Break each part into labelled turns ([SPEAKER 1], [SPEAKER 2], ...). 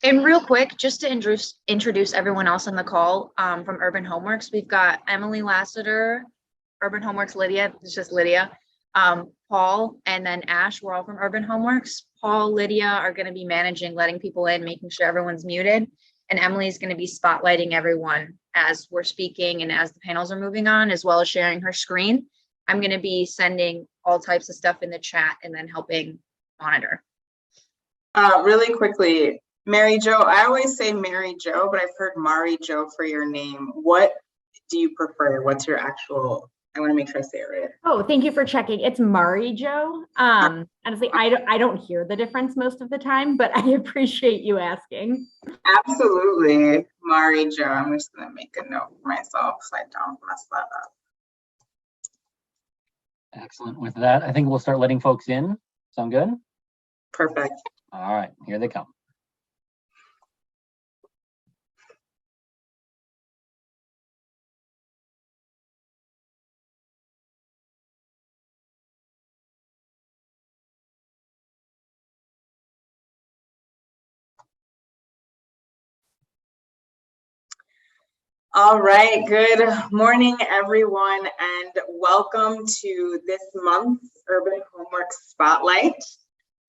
[SPEAKER 1] And real quick, just to introduce everyone else on the call from Urban Homeworks, we've got Emily Lassiter, Urban Homeworks, Lydia, it's just Lydia, Paul, and then Ash. We're all from Urban Homeworks. Paul, Lydia are going to be managing, letting people in, making sure everyone's muted. And Emily is going to be spotlighting everyone as we're speaking and as the panels are moving on, as well as sharing her screen. I'm going to be sending all types of stuff in the chat and then helping monitor.
[SPEAKER 2] Really quickly, Mary Jo, I always say Mary Jo, but I've heard Mari Jo for your name. What do you prefer? What's your actual, I want to make sure I say it right.
[SPEAKER 3] Oh, thank you for checking. It's Mari Jo. Honestly, I don't hear the difference most of the time, but I appreciate you asking.
[SPEAKER 2] Absolutely, Mari Jo. I'm just going to make a note for myself so I don't mess that up.
[SPEAKER 4] Excellent. With that, I think we'll start letting folks in. Sound good?
[SPEAKER 2] Perfect.
[SPEAKER 4] All right, here they come.
[SPEAKER 2] All right, good morning, everyone, and welcome to this month's Urban Homework Spotlight.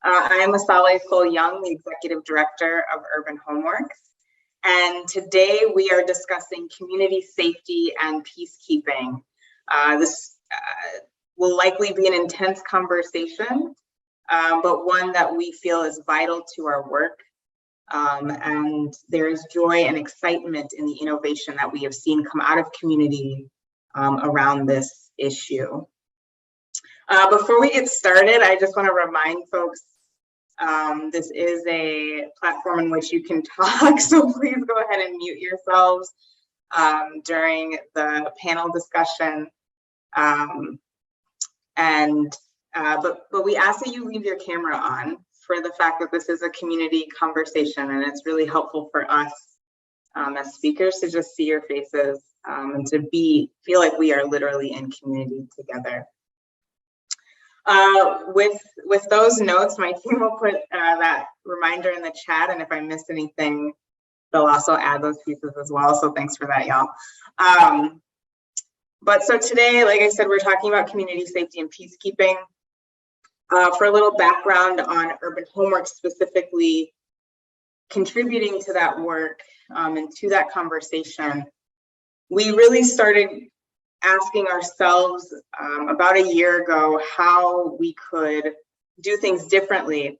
[SPEAKER 2] I am AsaleSol Young, the Executive Director of Urban Homeworks, and today we are discussing community safety and peacekeeping. This will likely be an intense conversation, but one that we feel is vital to our work. And there is joy and excitement in the innovation that we have seen come out of community around this issue. Before we get started, I just want to remind folks this is a platform in which you can talk, so please go ahead and mute yourselves during the panel discussion. But we ask that you leave your camera on for the fact that this is a community conversation, and it's really helpful for us as speakers to just see your faces and to feel like we are literally in community together. With those notes, my team will put that reminder in the chat, and if I missed anything, they'll also add those pieces as well. So thanks for that, y'all. But so today, like I said, we're talking about community safety and peacekeeping. For a little background on Urban Homework, specifically contributing to that work and to that conversation, we really started asking ourselves about a year ago how we could do things differently,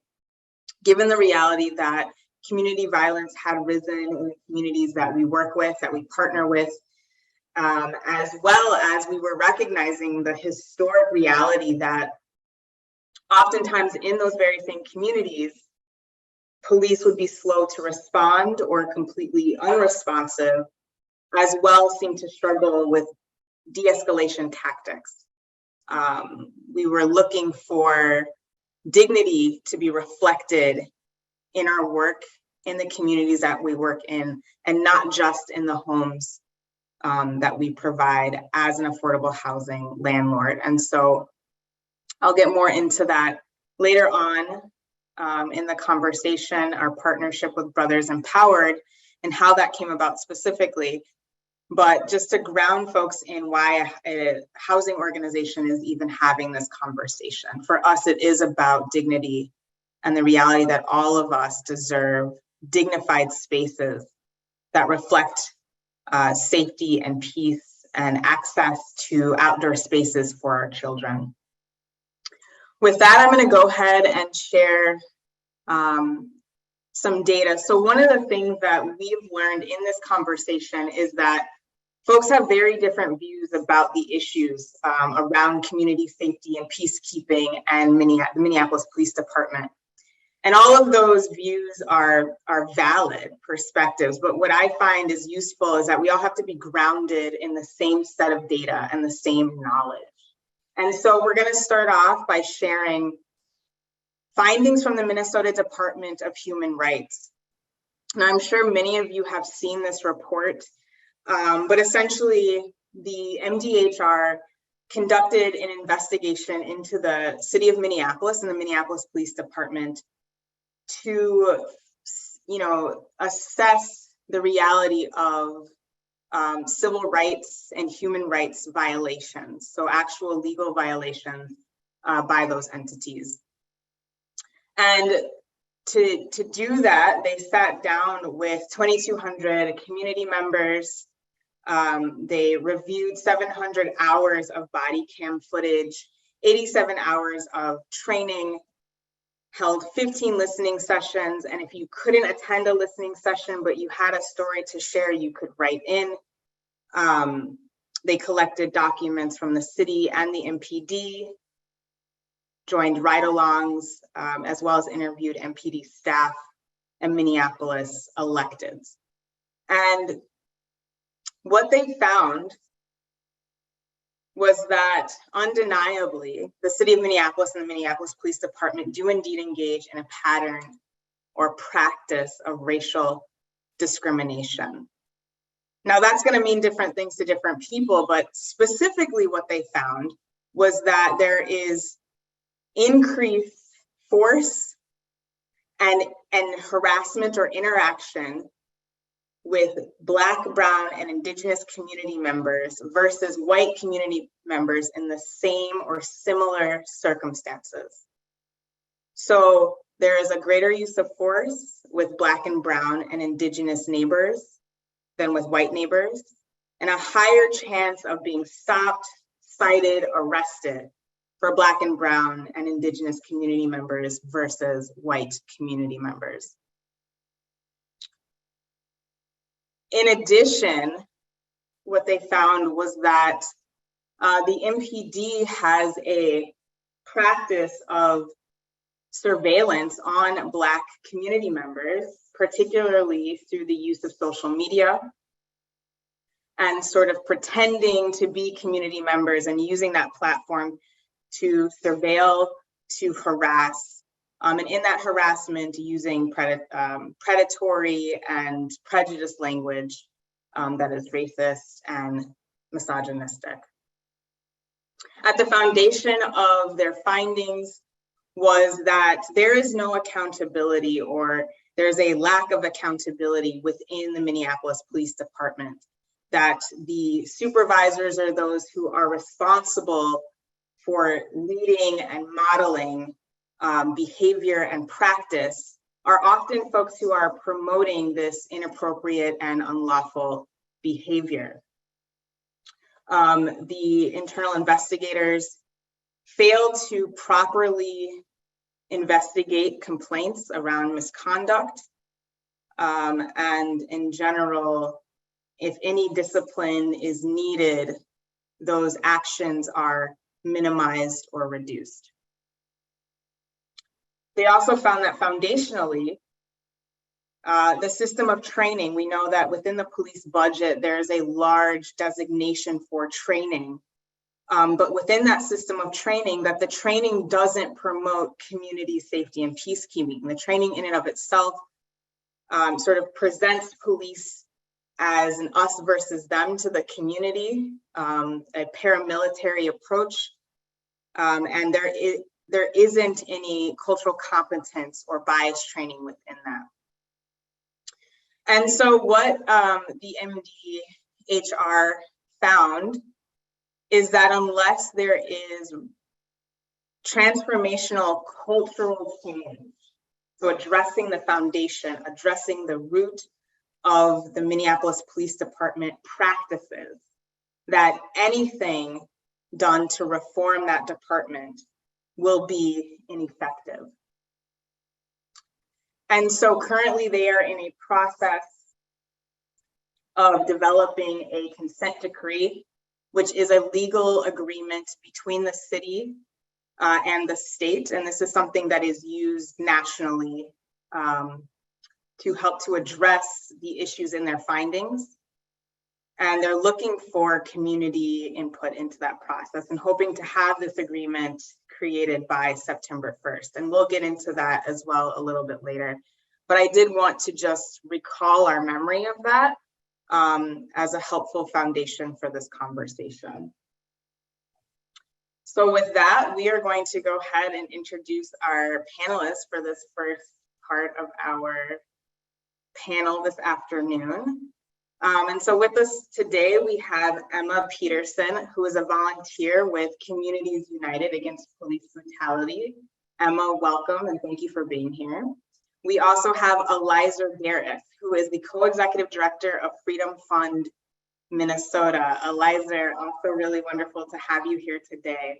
[SPEAKER 2] given the reality that community violence had risen in the communities that we work with, that we partner with, as well as we were recognizing the historic reality that oftentimes in those very same communities, police would be slow to respond or completely unresponsive, as well seem to struggle with de-escalation tactics. We were looking for dignity to be reflected in our work in the communities that we work in, and not just in the homes that we provide as an affordable housing landlord. And so I'll get more into that later on in the conversation, our partnership with Brothers Empowered and how that came about specifically. But just to ground folks in why a housing organization is even having this conversation. For us, it is about dignity and the reality that all of us deserve dignified spaces that reflect safety and peace and access to outdoor spaces for our children. With that, I'm going to go ahead and share some data. So one of the things that we've learned in this conversation is that folks have very different views about the issues around community safety and peacekeeping and the Minneapolis Police Department. And all of those views are valid perspectives, but what I find is useful is that we all have to be grounded in the same set of data and the same knowledge. And so we're going to start off by sharing findings from the Minnesota Department of Human Rights. Now, I'm sure many of you have seen this report, but essentially the MDHR conducted an investigation into the City of Minneapolis and the Minneapolis Police Department to assess the reality of civil rights and human rights violations, so actual legal violations by those entities. And to do that, they sat down with 2,200 community members. They reviewed 700 hours of body cam footage, 87 hours of training, held 15 listening sessions. And if you couldn't attend a listening session, but you had a story to share, you could write in. They collected documents from the city and the MPD, joined ride-alongs, as well as interviewed MPD staff and Minneapolis electeds. And what they found was that undeniably, the City of Minneapolis and the Minneapolis Police Department do indeed engage in a pattern or practice of racial discrimination. Now, that's going to mean different things to different people, but specifically what they found was that there is increased force and harassment or interaction with Black, Brown, and Indigenous community members versus white community members in the same or similar circumstances. So there is a greater use of force with Black and Brown and Indigenous neighbors than with white neighbors, and a higher chance of being stopped, cited, arrested for Black and Brown and Indigenous community members versus white community members. In addition, what they found was that the MPD has a practice of surveillance on Black community members, particularly through the use of social media and sort of pretending to be community members and using that platform to surveil, to harass, and in that harassment using predatory and prejudiced language that is racist and misogynistic. At the foundation of their findings was that there is no accountability, or there's a lack of accountability within the Minneapolis Police Department, that the supervisors are those who are responsible for leading and modeling behavior and practice are often folks who are promoting this inappropriate and unlawful behavior. The internal investigators failed to properly investigate complaints around misconduct, and in general, if any discipline is needed, those actions are minimized or reduced. They also found that foundationally, the system of training, we know that within the police budget, there is a large designation for training. But within that system of training, that the training doesn't promote community safety and peacekeeping. The training in and of itself sort of presents police as an us versus them to the community, a paramilitary approach, and there isn't any cultural competence or bias training within that. And so what the MDHR found is that unless there is transformational cultural change, so addressing the foundation, addressing the root of the Minneapolis Police Department practices, that anything done to reform that department will be ineffective. And so currently they are in a process of developing a consent decree, which is a legal agreement between the city and the state. And this is something that is used nationally to help to address the issues in their findings. And they're looking for community input into that process and hoping to have this agreement created by September 1st. And we'll get into that as well a little bit later. But I did want to just recall our memory of that as a helpful foundation for this conversation. So with that, we are going to go ahead and introduce our panelists for this first part of our panel this afternoon. And so with us today, we have Emma Pederson, who is a volunteer with Communities United Against Police Brutality. Emma, welcome and thank you for being here. We also have Elizer Darris, who is the co-executive director of Freedom Fund Minnesota. Elizer, also really wonderful to have you here today.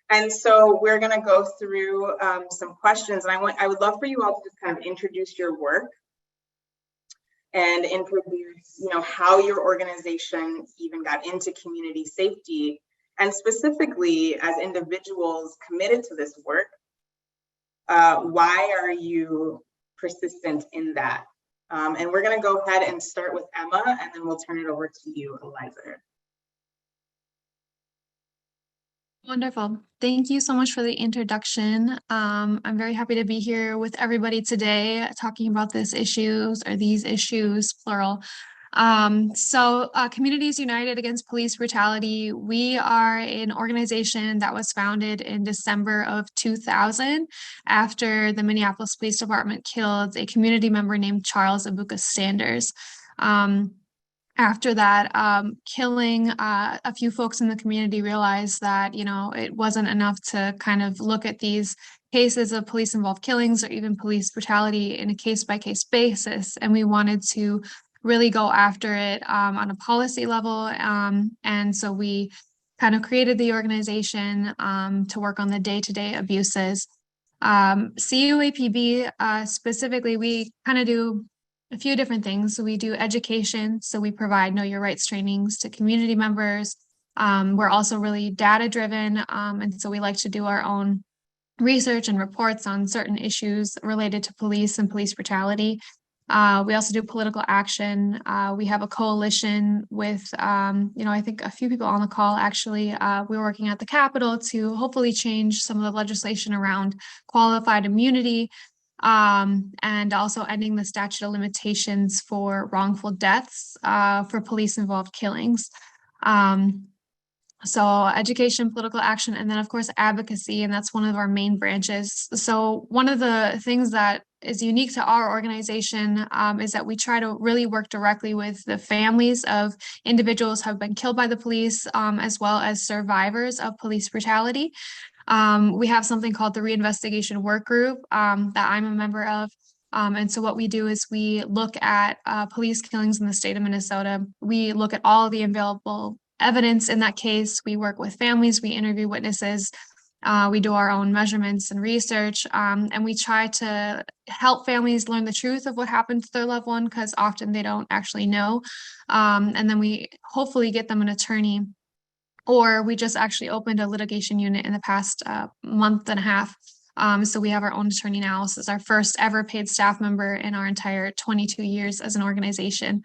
[SPEAKER 2] And so we're going to go through some questions, and I would love for you all to just kind of introduce your work and introduce, how your organization even got into community safety, and specifically as individuals committed to this work, why are you persistent in that? And we're going to go ahead and start with Emma, and then we'll turn it over to you, Elizer.
[SPEAKER 5] Wonderful. Thank you so much for the introduction. I'm very happy to be here with everybody today talking about these issues, plural. Communities United Against Police Brutality, we are an organization that was founded in December of 2000 after the Minneapolis Police Department killed a community member named Charles Abuka Sanders. After that, killing a few folks in the community realized that, it wasn't enough to kind of look at these cases of police-involved killings or even police brutality in a case-by-case basis. And we wanted to really go after it on a policy level. And so we kind of created the organization to work on the day-to-day abuses. CUAPB, specifically, we kind of do a few different things. So we do education. So we provide Know Your Rights trainings to community members. We're also really data driven. And so we like to do our own research and reports on certain issues related to police and police brutality. We also do political action. We have a coalition with, I think a few people on the call, actually. We're working at the Capitol to hopefully change some of the legislation around qualified immunity. And also ending the statute of limitations for wrongful deaths for police-involved killings. So education, political action, and then of course advocacy, and that's one of our main branches. So one of the things that is unique to our organization is that we try to really work directly with the families of individuals who have been killed by the police, as well as survivors of police brutality. We have something called the Reinvestigation Work Group that I'm a member of. And so what we do is we look at police killings in the state of Minnesota. We look at all the available evidence in that case. We work with families, we interview witnesses, we do our own measurements and research, and we try to help families learn the truth of what happened to their loved one, because often they don't actually know. And then we hopefully get them an attorney. Or we just actually opened a litigation unit in the past month and a half. So we have our own attorney now. This is our first ever paid staff member in our entire 22 years as an organization.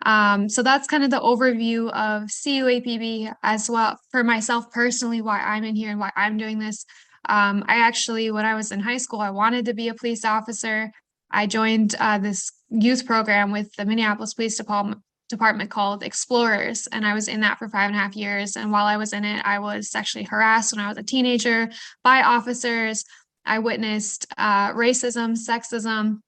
[SPEAKER 5] So that's kind of the overview of CUAPB as well. For myself personally, why I'm in here and why I'm doing this. I actually, when I was in high school, I wanted to be a police officer. I joined this youth program with the Minneapolis Police Department called Explorers, and I was in that for 5.5 years. And while I was in it, I was sexually harassed when I was a teenager by officers. I witnessed racism, sexism,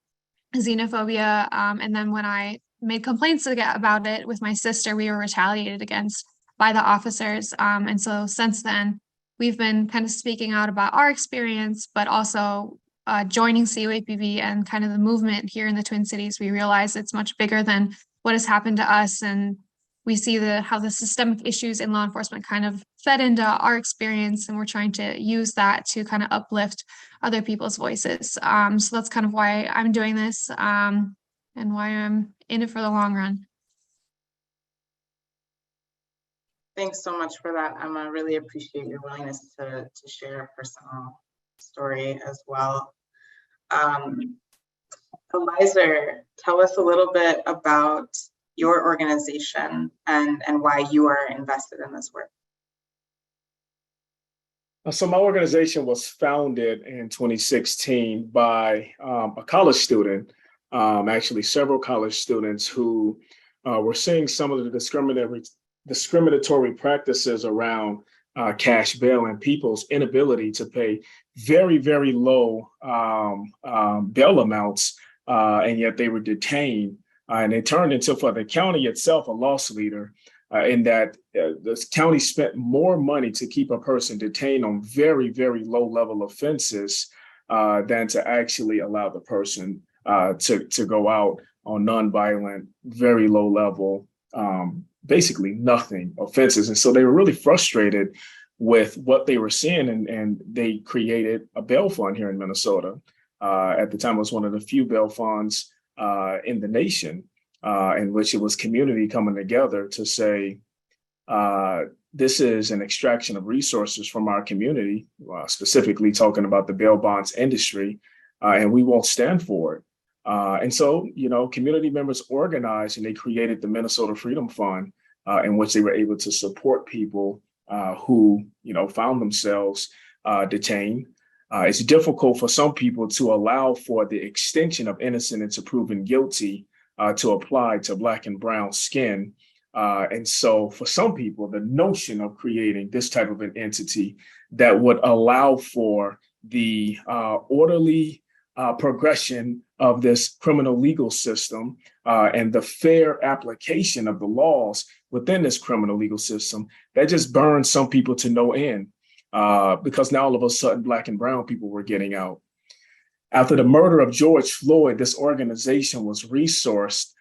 [SPEAKER 5] xenophobia, and then when I made complaints about it with my sister, we were retaliated against by the officers. And so since then, we've been kind of speaking out about our experience, but also joining CUAPB and kind of the movement here in the Twin Cities. We realize it's much bigger than what has happened to us, and we see how the systemic issues in law enforcement kind of fed into our experience, and we're trying to use that to kind of uplift other people's voices. So that's kind of why I'm doing this, and why I'm in it for the long run.
[SPEAKER 2] Thanks so much for that, Emma. Really appreciate your willingness to share a personal story as well. Elizer, tell us a little bit about your organization and why you are invested in this work.
[SPEAKER 6] So my organization was founded in 2016 by a college student, actually several college students who were seeing some of the discriminatory practices around cash bail and people's inability to pay very, very low bail amounts and yet they were detained. And it turned into, for the county itself, a loss leader, in that the county spent more money to keep a person detained on very, very low level offenses than to actually allow the person to go out on nonviolent, very low level, basically nothing offenses. And so they were really frustrated with what they were seeing, and they created a bail fund here in Minnesota. At the time, it was one of the few bail funds in the nation, in which it was community coming together to say, this is an extraction of resources from our community, specifically talking about the bail bonds industry, and we won't stand for it. And so, community members organized and they created the Minnesota Freedom Fund, in which they were able to support people who, found themselves detained. It's difficult for some people to allow for the extension of innocent until proven guilty to apply to Black and brown skin. And so for some people, the notion of creating this type of an entity that would allow for the orderly progression of this criminal legal system and the fair application of the laws within this criminal legal system, that just burns some people to no end, because now all of a sudden Black and brown people were getting out. After the murder of George Floyd, this organization was resourced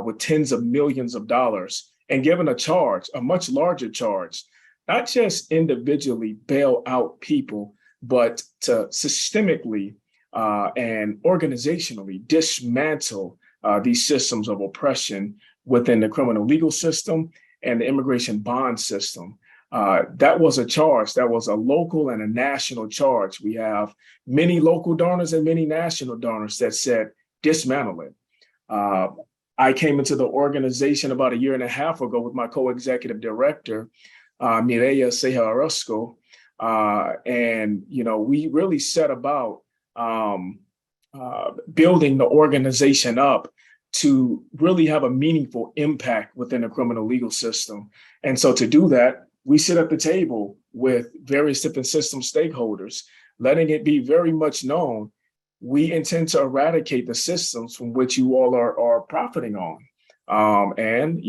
[SPEAKER 6] with tens of millions of dollars and given a charge, a much larger charge, not just individually bail out people, but to systemically and organizationally dismantle these systems of oppression within the criminal legal system and the immigration bond system. That was a charge. That was a local and a national charge. We have many local donors and many national donors that said, dismantle it. I came into the organization about a year and a half ago with my co-executive director, Mireya Ceja-Orozco, and we really set about building the organization up to really have a meaningful impact within the criminal legal system. And so to do that, we sit at the table with various different system stakeholders, letting it be very much known we intend to eradicate the systems from which you all are profiting on. And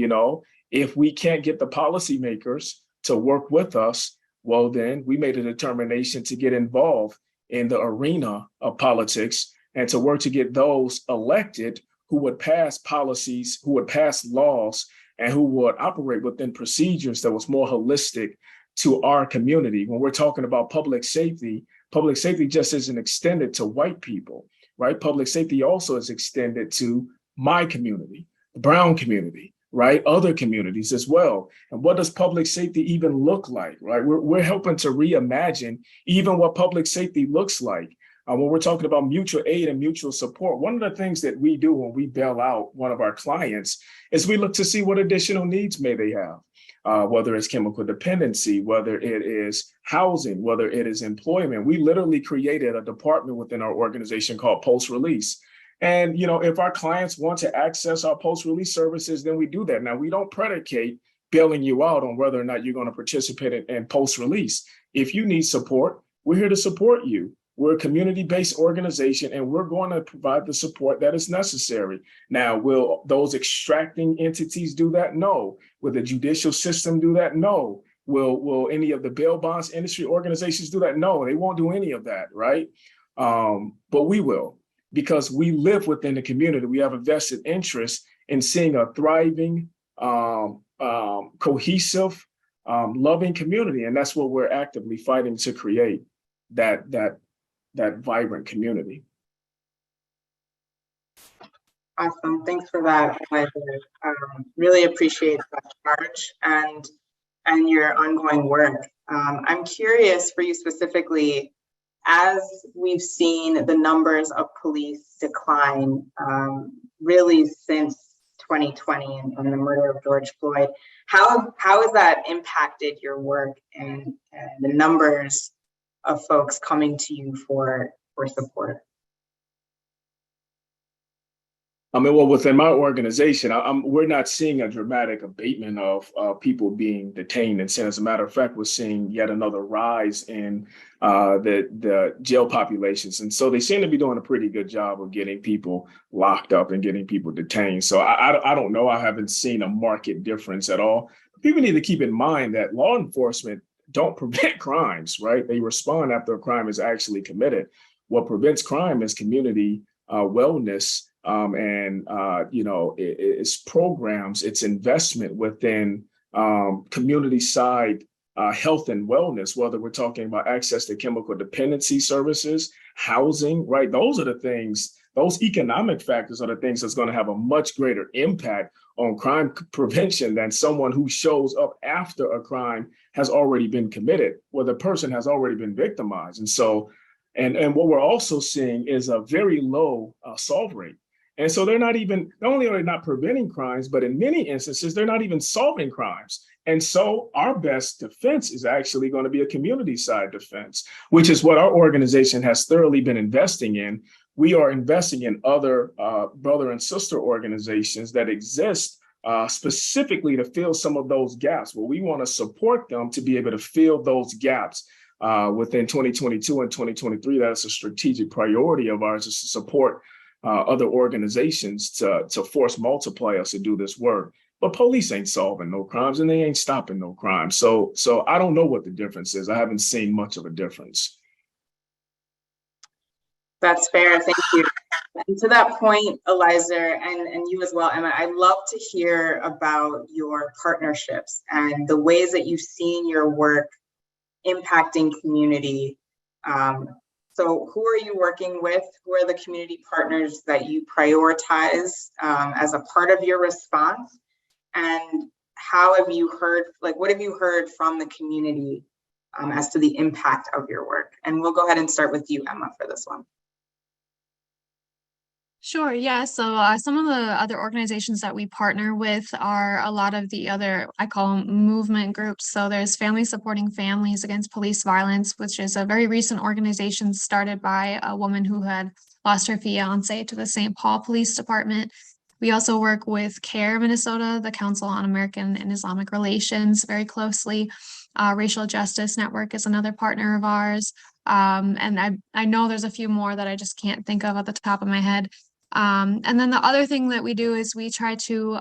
[SPEAKER 6] if we can't get the policymakers to work with us, well, then we made a determination to get involved in the arena of politics and to work to get those elected who would pass policies, who would pass laws, and who would operate within procedures that was more holistic to our community. When we're talking about public safety just isn't extended to white people, right? Public safety also is extended to my community, the brown community, right? Other communities as well. And what does public safety even look like, right? We're helping to reimagine even what public safety looks like. When we're talking about mutual aid and mutual support, one of the things that we do when we bail out one of our clients is we look to see what additional needs may they have, whether it's chemical dependency, whether it is housing, whether it is employment. We literally created a department within our organization called post-release. And, if our clients want to access our post-release services, then we do that. Now, we don't predicate bailing you out on whether or not you're going to participate in post-release. If you need support, we're here to support you. We're a community-based organization, and we're going to provide the support that is necessary. Now, will those extracting entities do that? No. Will the judicial system do that? No. Will any of the bail bonds industry organizations do that? No, they won't do any of that, right? But we will, because we live within the community. We have a vested interest in seeing a thriving, cohesive, loving community, and that's what we're actively fighting to create. That vibrant community.
[SPEAKER 2] Awesome. Thanks for that, Elizer. Really appreciate that charge and your ongoing work. I'm curious for you specifically, as we've seen the numbers of police decline really since 2020 and the murder of George Floyd, how has that impacted your work and the numbers of folks coming to you for support?
[SPEAKER 6] I mean, well, within my organization, we're not seeing a dramatic abatement of people being detained. And as a matter of fact, we're seeing yet another rise in the jail populations. And so they seem to be doing a pretty good job of getting people locked up and getting people detained. So I don't know. I haven't seen a market difference at all. People need to keep in mind that law enforcement don't prevent crimes, right? They respond after a crime is actually committed. What prevents crime is community wellness. It's programs, it's investment within community side health and wellness, whether we're talking about access to chemical dependency services, housing, right? Those are the things, those economic factors are the things that's going to have a much greater impact on crime prevention than someone who shows up after a crime has already been committed, where the person has already been victimized. And so, and what we're also seeing is a very low solve rate. And so not only are they not preventing crimes, but in many instances, they're not even solving crimes. And so our best defense is actually going to be a community side defense, which is what our organization has thoroughly been investing in. We are investing in other brother and sister organizations that exist specifically to fill some of those gaps. Well, we want to support them to be able to fill those gaps within 2022 and 2023. That's a strategic priority of ours, is to support other organizations to force multipliers to do this work. But police ain't solving no crimes and they ain't stopping no crimes. So I don't know what the difference is. I haven't seen much of a difference.
[SPEAKER 2] That's fair. Thank you. And to that point, Elizer, and you as well, Emma, I'd love to hear about your partnerships and the ways that you've seen your work impacting community. So who are you working with? Who are the community partners that you prioritize as a part of your response? And how have you heard, what have you heard from the community as to the impact of your work? And we'll go ahead and start with you, Emma, for this one.
[SPEAKER 5] Sure, yeah. So some of the other organizations that we partner with are a lot of the other, I call them movement groups. So there's Families Supporting Families Against Police Violence, which is a very recent organization started by a woman who had lost her fiance to the St. Paul Police Department. We also work with CARE Minnesota, the Council on American and Islamic Relations, very closely. Racial Justice Network is another partner of ours. And I know there's a few more that I just can't think of at the top of my head. And then the other thing that we do is we try to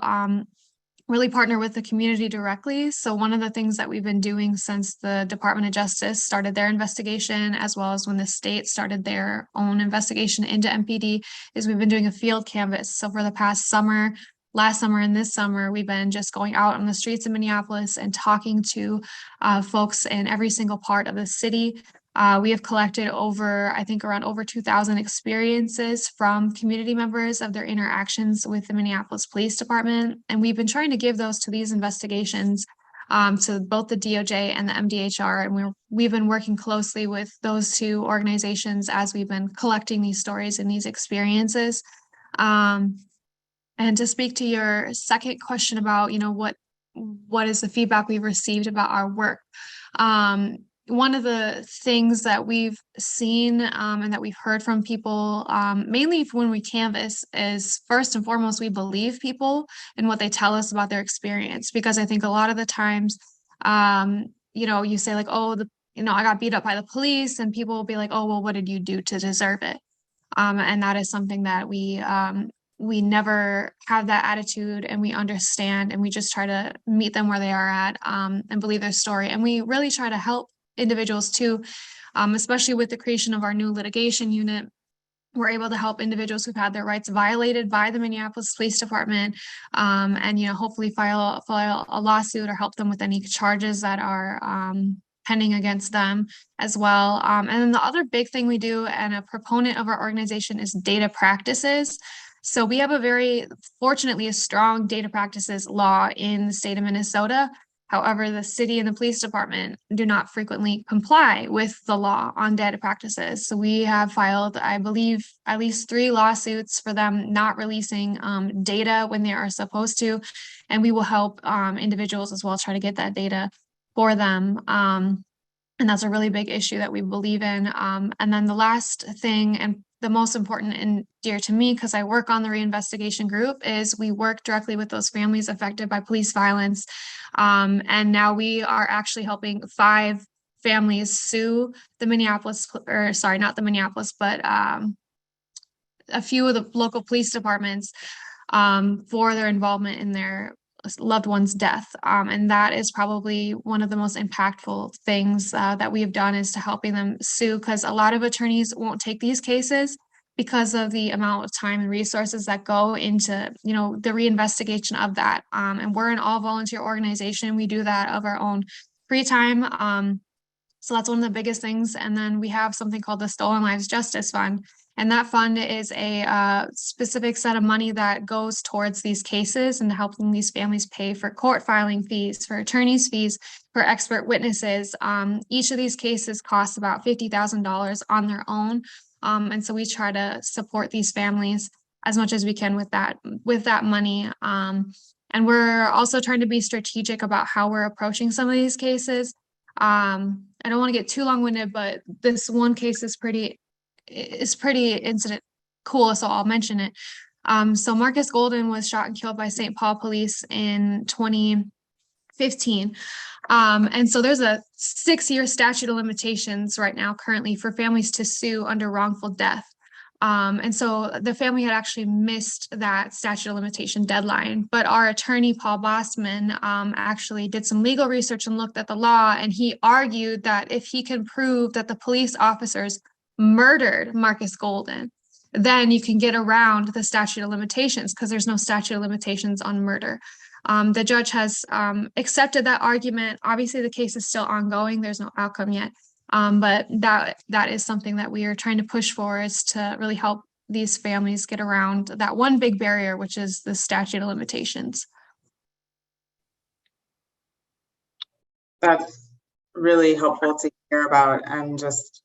[SPEAKER 5] really partner with the community directly. So one of the things that we've been doing since the Department of Justice started their investigation, as well as when the state started their own investigation into MPD, is we've been doing a field canvas. So for the past summer, last summer and this summer, we've been just going out on the streets of Minneapolis and talking to folks in every single part of the city. We have collected around over 2,000 experiences from community members of their interactions with the Minneapolis Police Department. And we've been trying to give those to these investigations to both the DOJ and the MDHR. And we've been working closely with those two organizations as we've been collecting these stories and these experiences. And to speak to your second question about, what is the feedback we've received about our work? One of the things that we've seen and that we've heard from people, mainly when we canvass, is first and foremost, we believe people and what they tell us about their experience. Because I think a lot of the times, you say like, oh, I got beat up by the police, and people will be like, oh, well, what did you do to deserve it? And that is something that we never have that attitude, and we understand, and we just try to meet them where they are at and believe their story. And we really try to help individuals too, especially with the creation of our new litigation unit. We're able to help individuals who've had their rights violated by the Minneapolis Police Department, and hopefully file a lawsuit or help them with any charges that are pending against them as well. And then the other big thing we do, and a proponent of our organization, is data practices. So we have fortunately a strong data practices law in the state of Minnesota. However, the city and the police department do not frequently comply with the law on data practices. So we have filed, I believe, at least 3 lawsuits for them not releasing data when they are supposed to. And we will help individuals as well try to get that data for them. And that's a really big issue that we believe in. And then the last thing, and the most important and dear to me, because I work on the reinvestigation group, is we work directly with those families affected by police violence. And now we are actually helping 5 families sue the Minneapolis, or sorry, not the Minneapolis, but a few of the local police departments for their involvement in their loved one's death. And that is probably one of the most impactful things that we have done, is to helping them sue, because a lot of attorneys won't take these cases because of the amount of time and resources that go into, you know, the reinvestigation of that. And we're an all volunteer organization. We do that of our own free time. So that's one of the biggest things. And then we have something called the Stolen Lives Justice Fund. And that fund is a specific set of money that goes towards these cases and helping these families pay for court filing fees, for attorneys' fees, for expert witnesses. Each of these cases costs about $50,000 on their own. And so we try to support these families as much as we can with that money. And we're also trying to be strategic about how we're approaching some of these cases. I don't want to get too long-winded, but this one case is pretty incident cool, so I'll mention it. So Marcus Golden was shot and killed by St. Paul police in 2015. And so there's a 6-year statute of limitations right now currently for families to sue under wrongful death. And so the family had actually missed that statute of limitation deadline, but our attorney, Paul Bossman, actually did some legal research and looked at the law, and he argued that if he can prove that the police officers murdered Marcus Golden, then you can get around the statute of limitations, because there's no statute of limitations on murder. The judge has accepted that argument. Obviously, the case is still ongoing. There's no outcome yet. But that is something that we are trying to push for, is to really help these families get around that one big barrier, which is the statute of limitations.
[SPEAKER 2] That's really helpful to hear about, and just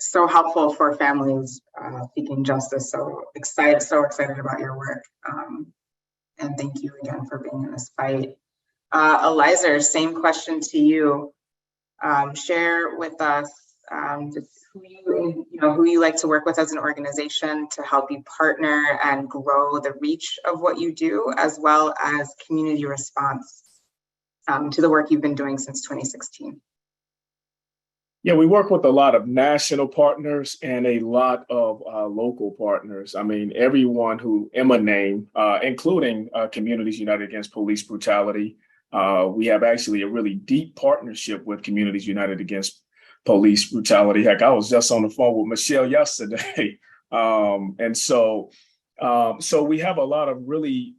[SPEAKER 2] so helpful for families seeking justice. So excited about your work. And thank you again for being in this fight. Elizer, same question to you. Share with us just who you like to work with as an organization to help you partner and grow the reach of what you do, as well as community response to the work you've been doing since 2016.
[SPEAKER 6] Yeah, we work with a lot of national partners and a lot of local partners. I mean, everyone who Emma named, including Communities United Against Police Brutality. We have actually a really deep partnership with Communities United Against Police Brutality. Heck, I was just on the phone with Michelle yesterday. And so we have a lot of really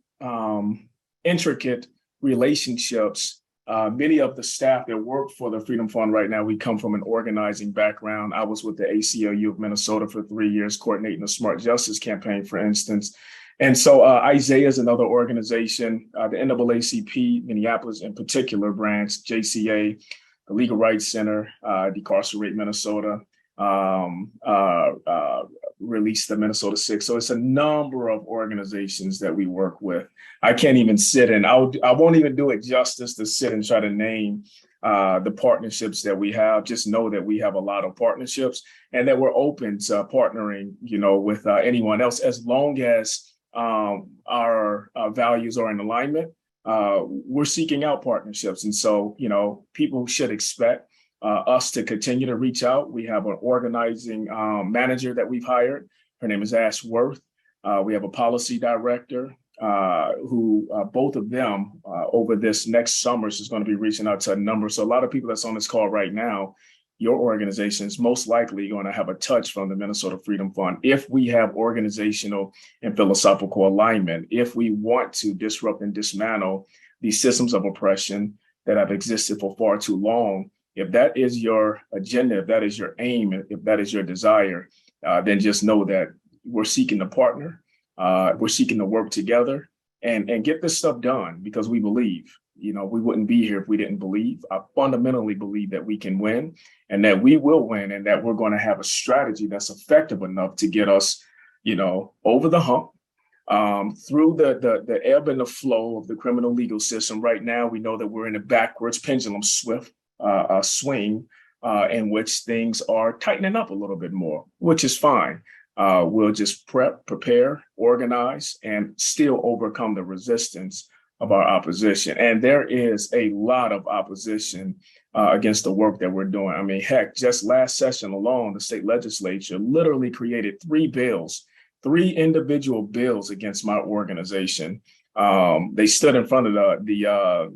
[SPEAKER 6] intricate relationships. Many of the staff that work for the Freedom Fund right now, we come from an organizing background. I was with the ACLU of Minnesota for 3 years, coordinating the Smart Justice campaign, for instance. And so Isaiah is another organization, the NAACP, Minneapolis in particular branch, JCA, the Legal Rights Center, Decarcerate Minnesota, Release the Minnesota 6. So it's a number of organizations that we work with. I can't even sit and I won't even do it justice to sit and try to name the partnerships that we have. Just know that we have a lot of partnerships and that we're open to partnering, with anyone else, as long as our values are in alignment. We're seeking out partnerships. And so, people should expect us to continue to reach out. We have an organizing manager that we've hired. Her name is Ash Worth. We have a policy director who both of them over this next summer is going to be reaching out to a number. So a lot of people that's on this call right now, your organization is most likely going to have a touch from the Minnesota Freedom Fund if we have organizational and philosophical alignment, if we want to disrupt and dismantle these systems of oppression that have existed for far too long. If that is your agenda, if that is your aim, if that is your desire, then just know that we're seeking to partner, we're seeking to work together and get this stuff done, because we believe. We wouldn't be here if we didn't believe. I fundamentally believe that we can win and that we will win, and that we're going to have a strategy that's effective enough to get us, over the hump, through the ebb and the flow of the criminal legal system. Right now, we know that we're in a backwards pendulum swing in which things are tightening up a little bit more, which is fine. We'll just prepare, organize, and still overcome the resistance of our opposition. And there is a lot of opposition against the work that we're doing. I mean, heck, just last session alone, the state legislature literally created 3 bills, 3 individual bills against my organization. They stood in front of the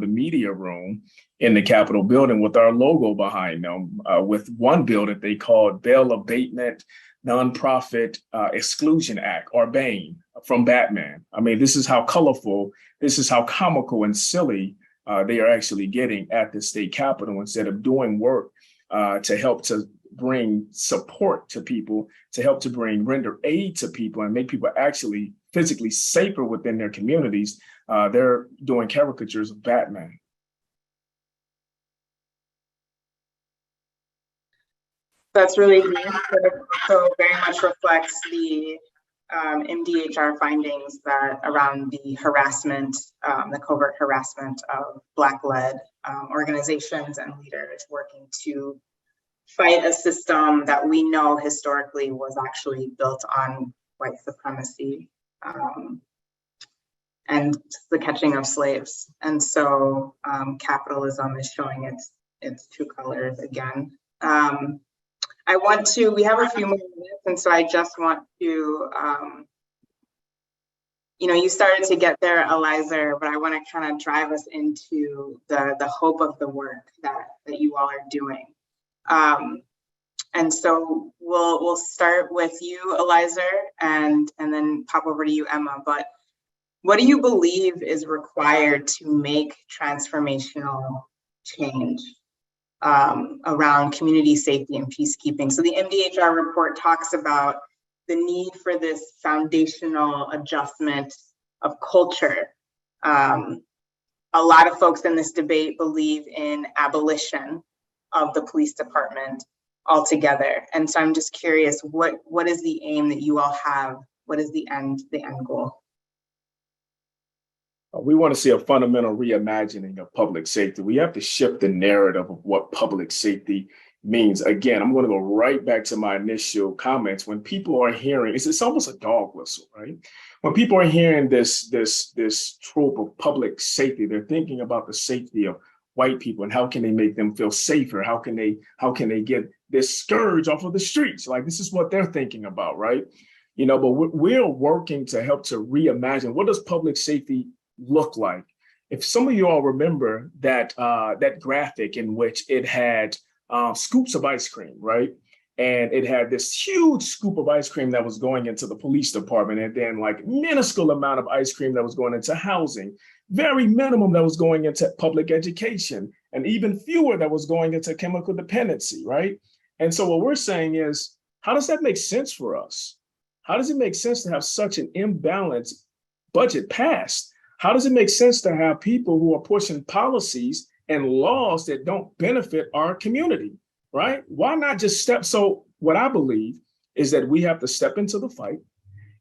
[SPEAKER 6] media room in the Capitol building with our logo behind them, with one bill that they called Bail Abatement Nonprofit Exclusion Act, or BANE, from Batman. I mean, this is how colorful, this is how comical and silly they are actually getting at the state capitol, instead of doing work to help to bring support to people, to help to render aid to people and make people actually physically safer within their communities. They're doing caricatures of Batman.
[SPEAKER 2] That's really neat. So very much reflects the MDHR findings that around the harassment, the covert harassment of Black-led organizations and leaders working to fight a system that we know historically was actually built on white supremacy and the catching of slaves. And so capitalism is showing its true colors again. We have a few more minutes, and so I just want to, you started to get there, Elizer, but I want to kind of drive us into the hope of the work that you all are doing. And so we'll start with you, Elizer, and then pop over to you, Emma. But what do you believe is required to make transformational change around community safety and peacekeeping? So the MDHR report talks about the need for this foundational adjustment of culture. A lot of folks in this debate believe in abolition of the police department altogether. And so I'm just curious, what is the aim that you all have? What is the end goal?
[SPEAKER 6] We want to see a fundamental reimagining of public safety. We have to shift the narrative of what public safety means. Again, I'm going to go right back to my initial comments. When people are hearing, it's almost a dog whistle, right? When people are hearing this trope of public safety, they're thinking about the safety of white people and how can they make them feel safer? How can they get this scourge off of the streets? Like, this is what they're thinking about, right? But we're working to help to reimagine, what does public safety look like? If some of you all remember that graphic in which it had scoops of ice cream, right? And it had this huge scoop of ice cream that was going into the police department, and then like minuscule amount of ice cream that was going into housing, very minimum that was going into public education, and even fewer that was going into chemical dependency, right? And so what we're saying is, how does that make sense for us? How does it make sense to have such an imbalanced budget passed? How does it make sense to have people who are pushing policies and laws that don't benefit our community, right? Why not just step? So what I believe is that we have to step into the fight.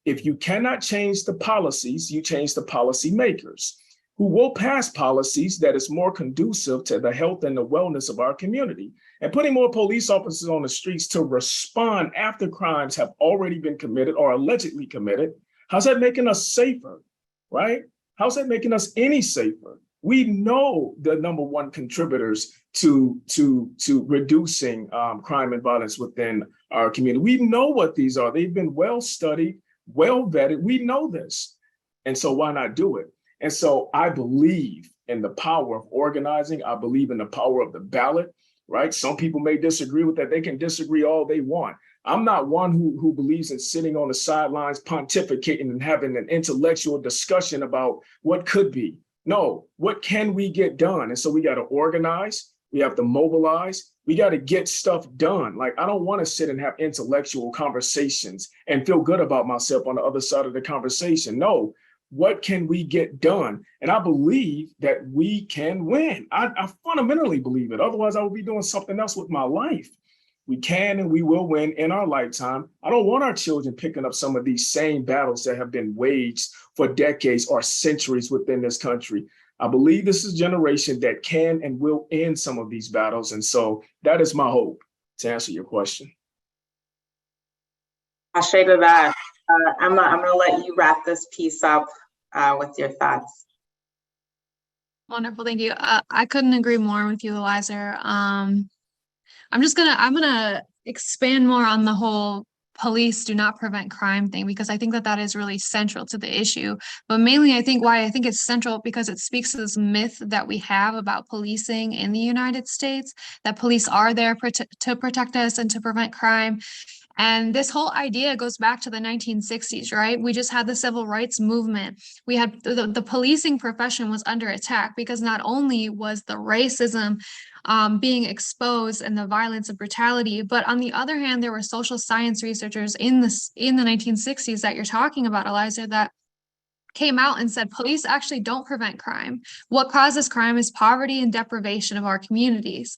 [SPEAKER 6] If you cannot change the policies, you change the policy makers, who will pass policies that is more conducive to the health and the wellness of our community. And putting more police officers on the streets to respond after crimes have already been committed or allegedly committed, how's that making us safer, right? How's that making us any safer? We know the number one contributors to reducing crime and violence within our community. We know what these are. They've been well studied, well vetted. We know this. And so why not do it? And so I believe in the power of organizing. I believe in the power of the ballot, right? Some people may disagree with that. They can disagree all they want. I'm not one who believes in sitting on the sidelines, pontificating and having an intellectual discussion about what could be. No, what can we get done? And so we got to organize. We have to mobilize. We got to get stuff done. Like, I don't want to sit and have intellectual conversations and feel good about myself on the other side of the conversation. No, what can we get done? And I believe that we can win. I fundamentally believe it. Otherwise, I would be doing something else with my life. We can and we will win in our lifetime. I don't want our children picking up some of these same battles that have been waged for decades or centuries within this country. I believe this is a generation that can and will end some of these battles. And so that is my hope, to answer your question.
[SPEAKER 2] I'll shade of that. I'm gonna let you wrap this piece up with your thoughts.
[SPEAKER 5] Wonderful, thank you. I couldn't agree more with you, Elizer. I'm gonna expand more on the whole police do not prevent crime thing, because I think that is really central to the issue. But mainly I think it's central because it speaks to this myth that we have about policing in the United States, that police are there to protect us and to prevent crime. And this whole idea goes back to the 1960s, right? We just had the civil rights movement. We had the policing profession was under attack because not only was the racism being exposed and the violence and brutality, but on the other hand, there were social science researchers in the 1960s that you're talking about, Eliza, that came out and said police actually don't prevent crime. What causes crime is poverty and deprivation of our communities.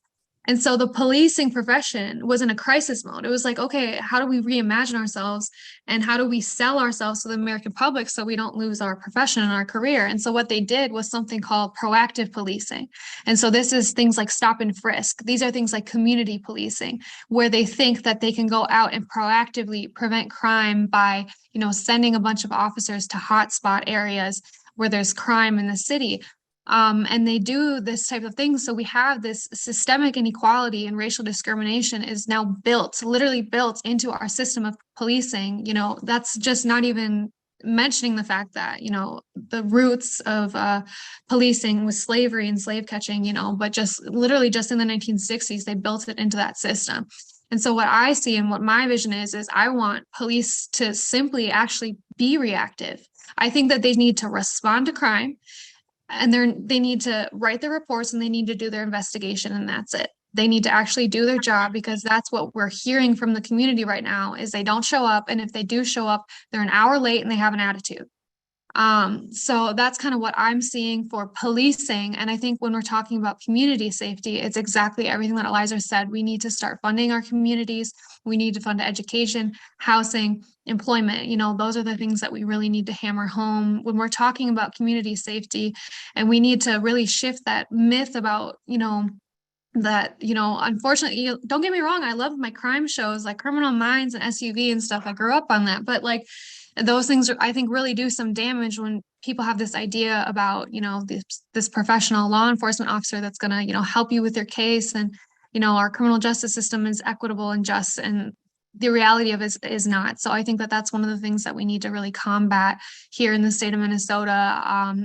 [SPEAKER 5] And so the policing profession was in a crisis mode. It was like, okay, how do we reimagine ourselves and how do we sell ourselves to the American public so we don't lose our profession and our career? And so what they did was something called proactive policing. And so this is things like stop and frisk. These are things like community policing, where they think that they can go out and proactively prevent crime by, sending a bunch of officers to hotspot areas where there's crime in the city. And they do this type of thing. So we have this systemic inequality and racial discrimination is now literally built into our system of policing. That's just not even mentioning the fact that, the roots of policing was slavery and slave catching, but just literally just in the 1960s, they built it into that system. And so what I see and what my vision is I want police to simply actually be reactive. I think that they need to respond to crime. And they need to write their reports and they need to do their investigation, and that's it. They need to actually do their job, because that's what we're hearing from the community right now is they don't show up. And if they do show up, they're an hour late and they have an attitude. So that's kind of what I'm seeing for policing. And I think when we're talking about community safety, it's exactly everything that Elizer said. We need to start funding our communities. We need to fund education, housing, employment. Those are the things that we really need to hammer home when we're talking about community safety. And we need to really shift that myth about, unfortunately, don't get me wrong, I love my crime shows like Criminal Minds and SUV and stuff. I grew up on that, but those things I think really do some damage when people have this idea about, this professional law enforcement officer that's going to, help you with your case. And, our criminal justice system is equitable and just, and the reality of it is not. So I think that that's one of the things that we need to really combat here in the state of Minnesota.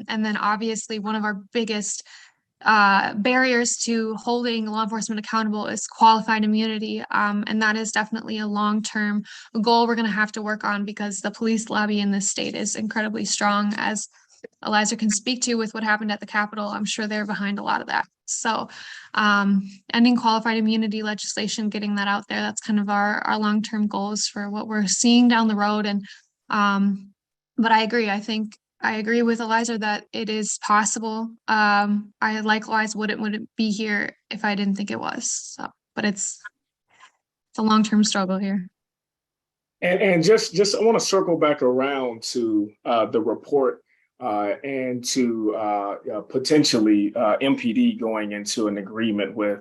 [SPEAKER 5] And then obviously one of our biggest barriers to holding law enforcement accountable is qualified immunity. And that is definitely a long-term goal we're going to have to work on, because the police lobby in this state is incredibly strong, as Elizer can speak to with what happened at the Capitol. I'm sure they're behind a lot of that. So ending qualified immunity legislation, getting that out there, that's kind of our long-term goals for what we're seeing down the road. And but I agree. I agree with Elizer that it is possible. I likewise wouldn't be here if I didn't think it was. So, but it's a long-term struggle here.
[SPEAKER 6] And just I want to circle back around to the report and to potentially MPD going into an agreement with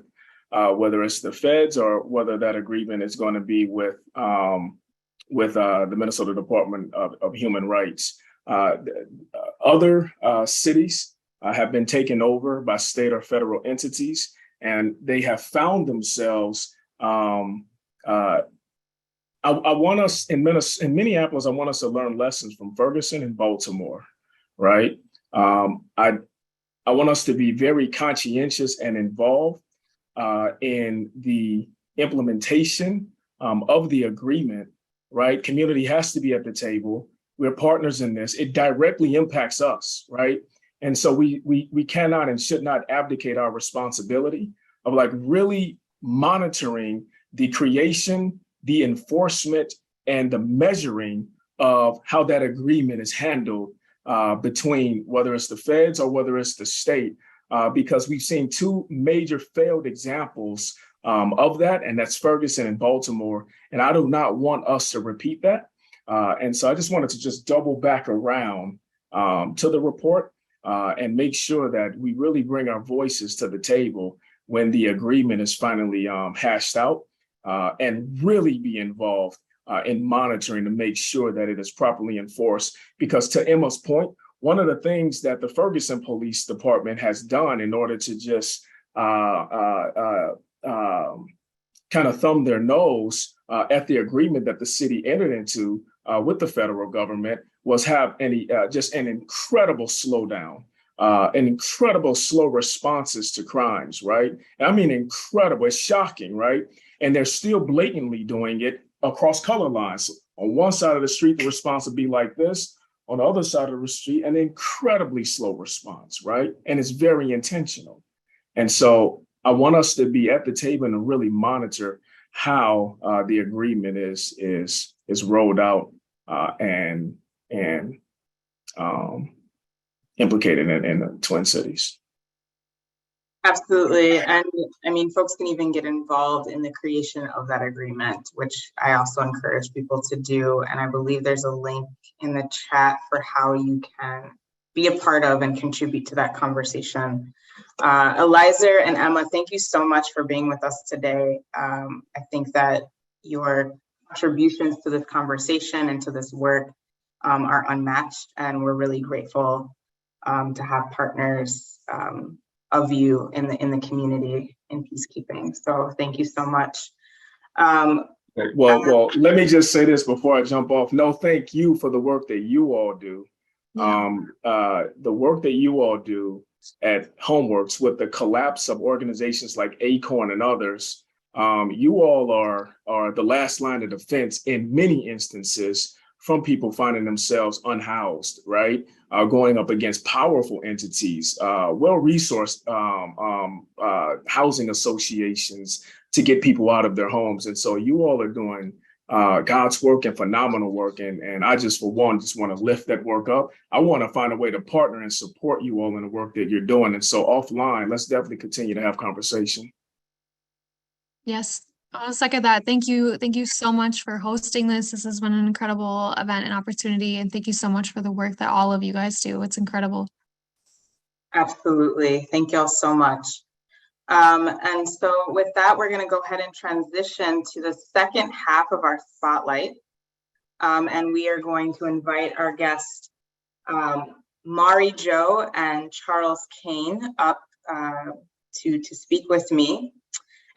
[SPEAKER 6] whether it's the feds or whether that agreement is going to be with the Minnesota Department of Human Rights. Other cities have been taken over by state or federal entities, and they have found themselves. I want us in Minneapolis. I want us to learn lessons from Ferguson and Baltimore, right? I want us to be very conscientious and involved in the implementation of the agreement, right? Community has to be at the table. We're partners in this. It directly impacts us, right? And so we cannot and should not abdicate our responsibility of really monitoring the creation, the enforcement, and the measuring of how that agreement is handled between whether it's the feds or whether it's the state, because we've seen two major failed examples of that, and that's Ferguson and Baltimore. And I do not want us to repeat that. And so I just wanted to just double back around to the report. and make sure that we really bring our voices to the table when the agreement is finally hashed out, and really be involved in monitoring to make sure that it is properly enforced. Because to Emma's point, one of the things that the Ferguson Police Department has done in order to just kind of thumb their nose at the agreement that the city entered into with the federal government was have just an incredible slowdown, an incredible slow responses to crimes, right? I mean, incredible, it's shocking, right? And they're still blatantly doing it across color lines. On one side of the street, the response would be like this. On the other side of the street, an incredibly slow response, right? And it's very intentional. And so I want us to be at the table and really monitor how the agreement is rolled out and implicated in the Twin Cities.
[SPEAKER 2] Absolutely. And I mean, folks can even get involved in the creation of that agreement, which I also encourage people to do. And I believe there's a link in the chat for how you can be a part of and contribute to that conversation. Elizer and Emma, thank you so much for being with us today. I think that your contributions to this conversation and to this work are unmatched, and we're really grateful to have partners of you in the community in peacekeeping. So thank you so much.
[SPEAKER 6] Well, let me just say this before I jump off. No, thank you for the work that you all do. The work that you all do at Homeworks with the collapse of organizations like ACORN and others, you all are the last line of defense in many instances from people finding themselves unhoused, right? Going up against powerful entities, well-resourced housing associations to get people out of their homes. And so you all are doing God's work and phenomenal work. And I just, for one, just want to lift that work up. I want to find a way to partner and support you all in the work that you're doing. And so offline, let's definitely continue to have conversation.
[SPEAKER 5] Yes, I'll second that. Thank you. Thank you so much for hosting this. This has been an incredible event and opportunity. And thank you so much for the work that all of you guys do. It's incredible.
[SPEAKER 2] Absolutely. Thank y'all so much. And so with that, we're going to go ahead and transition to the second half of our spotlight. And we are going to invite our guests, Mari Jo and Charles Caine, up to speak with me.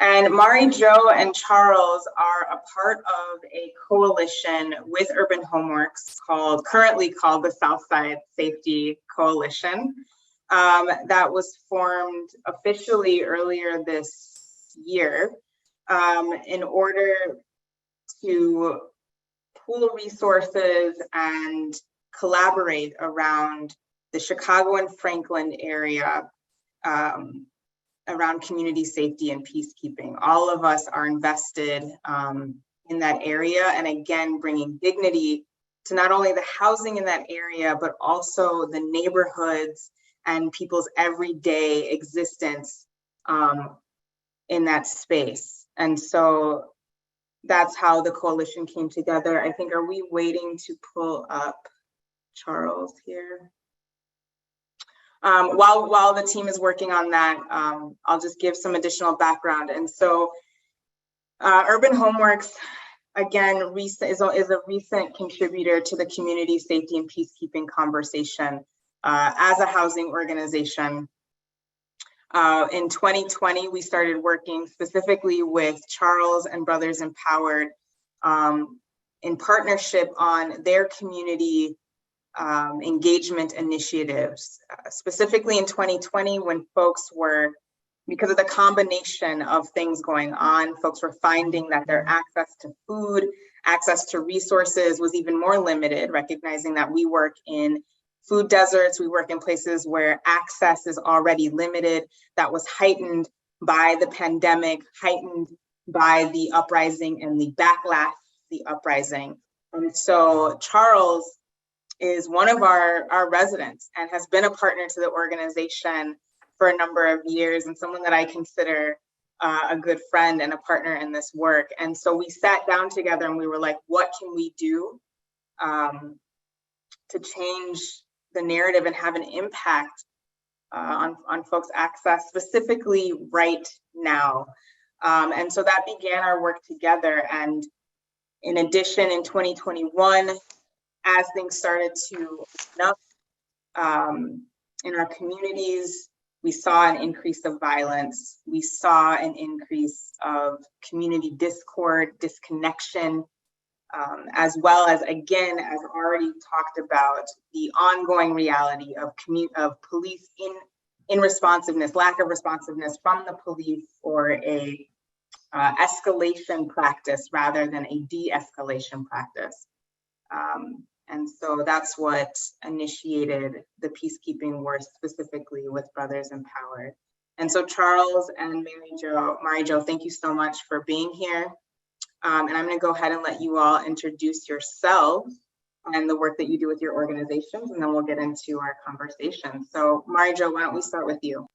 [SPEAKER 2] And Mari Jo and Charles are a part of a coalition with Urban Homeworks currently called the Southside Safety Coalition. That was formed officially earlier this year in order to pool resources and collaborate around the Chicago and Franklin area around community safety and peacekeeping. All of us are invested in that area, and again, bringing dignity to not only the housing in that area, but also the neighborhoods and people's everyday existence in that space. And so that's how the coalition came together. I think, are we waiting to pull up Charles here? While the team is working on that, I'll just give some additional background. And so Urban Homeworks, again, is a recent contributor to the community safety and peacekeeping conversation as a housing organization. In 2020, we started working specifically with Charles and Brothers Empowered in partnership on their community engagement initiatives, specifically in 2020 when folks were, because of the combination of things going on, folks were finding that their access to food, access to resources was even more limited, recognizing that we work in food deserts, we work in places where access is already limited. That was heightened by the pandemic, heightened by the uprising and the backlash, the uprising. And so Charles is one of our residents and has been a partner to the organization for a number of years, and someone that I consider a good friend and a partner in this work. And so we sat down together and we were like, what can we do to change the narrative and have an impact on folks' access, specifically right now. And so that began our work together. And in addition, in 2021, as things started to open up in our communities, we saw an increase of violence. We saw an increase of community discord, disconnection, as well as, again, as already talked about, the ongoing reality of police in responsiveness, lack of responsiveness from the police, or a escalation practice rather than a de-escalation practice. And so that's what initiated the peacekeeping work, specifically with Brothers Empowered. And so Charles and Mary Jo, thank you so much for being here. And I'm going to go ahead and let you all introduce yourselves and the work that you do with your organizations, and then we'll get into our conversation. So Mary Jo, why don't we start with you?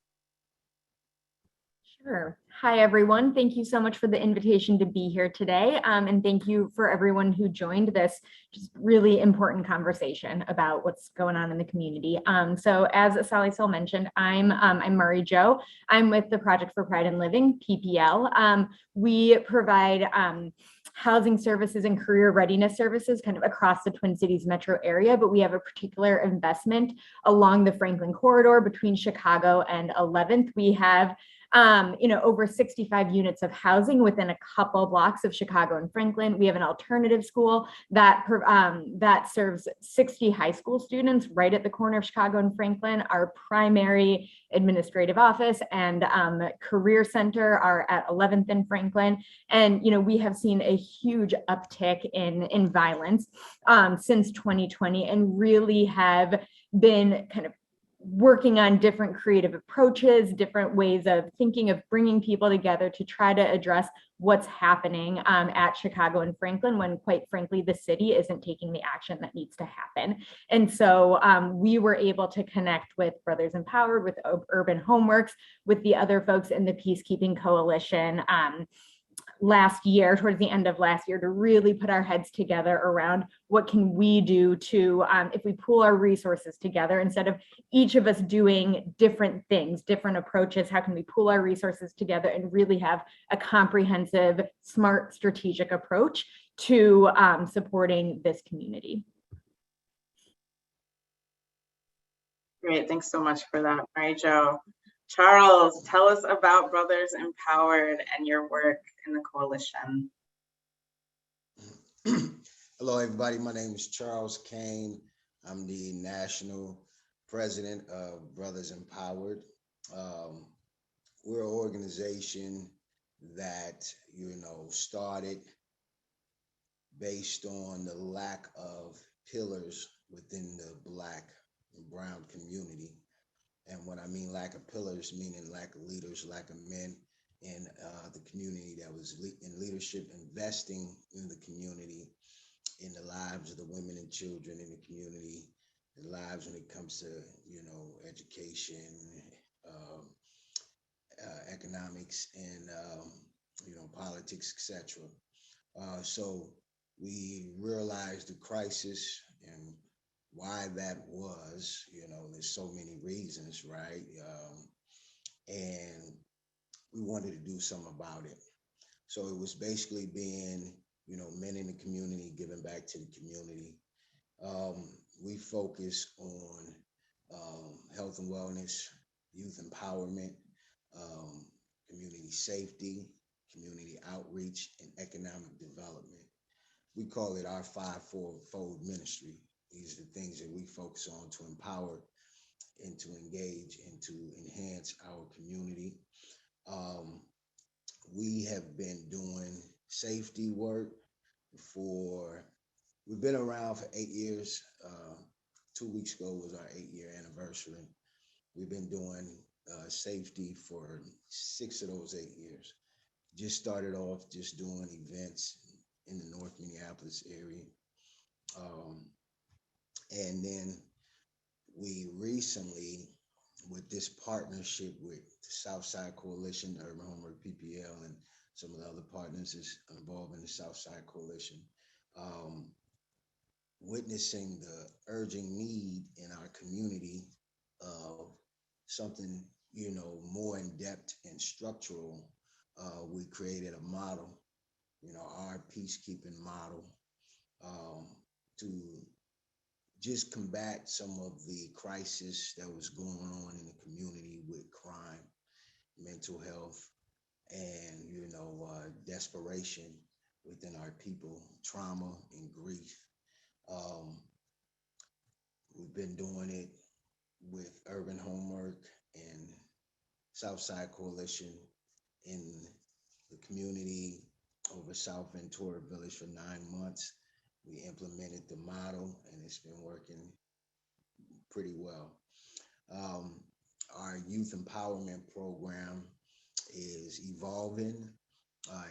[SPEAKER 3] Sure. Hi, everyone. Thank you so much for the invitation to be here today. And thank you for everyone who joined this just really important conversation about what's going on in the community. So as AsaleSol mentioned, I'm Murray Jo. I'm with the Project for Pride in Living, PPL. We provide housing services and career readiness services kind of across the Twin Cities metro area, but we have a particular investment along the Franklin corridor between Chicago and 11th. We have over 65 units of housing within a couple blocks of Chicago and Franklin. We have an alternative school that serves 60 high school students right at the corner of Chicago and Franklin. Our primary administrative office and career center are at 11th and Franklin. And, we have seen a huge uptick in violence since 2020, and really have been kind of working on different creative approaches, different ways of thinking of bringing people together to try to address what's happening at Chicago and Franklin, when quite frankly, the city isn't taking the action that needs to happen. And so we were able to connect with Brothers Empowered, with Urban Homeworks, with the other folks in the Peacekeeping Coalition last year, towards the end of last year, to really put our heads together around what can we do to, if we pool our resources together, instead of each of us doing different things, different approaches, how can we pool our resources together and really have a comprehensive, smart, strategic approach to supporting this community.
[SPEAKER 2] Great, thanks so much for that, Mary Jo. Charles, tell us about Brothers Empowered and your work in the coalition.
[SPEAKER 7] Hello, everybody. My name is Charles Caine. I'm the national president of Brothers Empowered. We're an organization that, started based on the lack of pillars within the Black and Brown community. And when I mean lack of pillars, meaning lack of leaders, lack of men in the community that was in leadership, investing in the community, in the lives of the women and children in the community, the lives when it comes to, education, economics, and, politics, etc. So we realized the crisis and why that was, there's so many reasons, right? And we wanted to do something about it. So it was basically being, men in the community, giving back to the community. We focus on health and wellness, youth empowerment, community safety, community outreach, and economic development. We call it our five-fold ministry. These are the things that we focus on to empower and to engage and to enhance our community. We have been doing safety work we've been around for 8 years. 2 weeks ago was our 8-year anniversary. We've been doing safety for 6 of those 8 years. Just started off just doing events in the North Minneapolis area. And then we recently, with this partnership with the Southside Coalition, the Urban Homework PPL, and some of the other partners is involved in the Southside Coalition, witnessing the urgent need in our community of something, more in depth and structural, we created a model, our peacekeeping model, to just combat some of the crisis that was going on in the community with crime, mental health, and, desperation within our people, trauma and grief. We've been doing it with Urban Homework and Southside Coalition in the community over South Ventura Village for 9 months. We implemented the model and it's been working pretty well. Our youth empowerment program is evolving.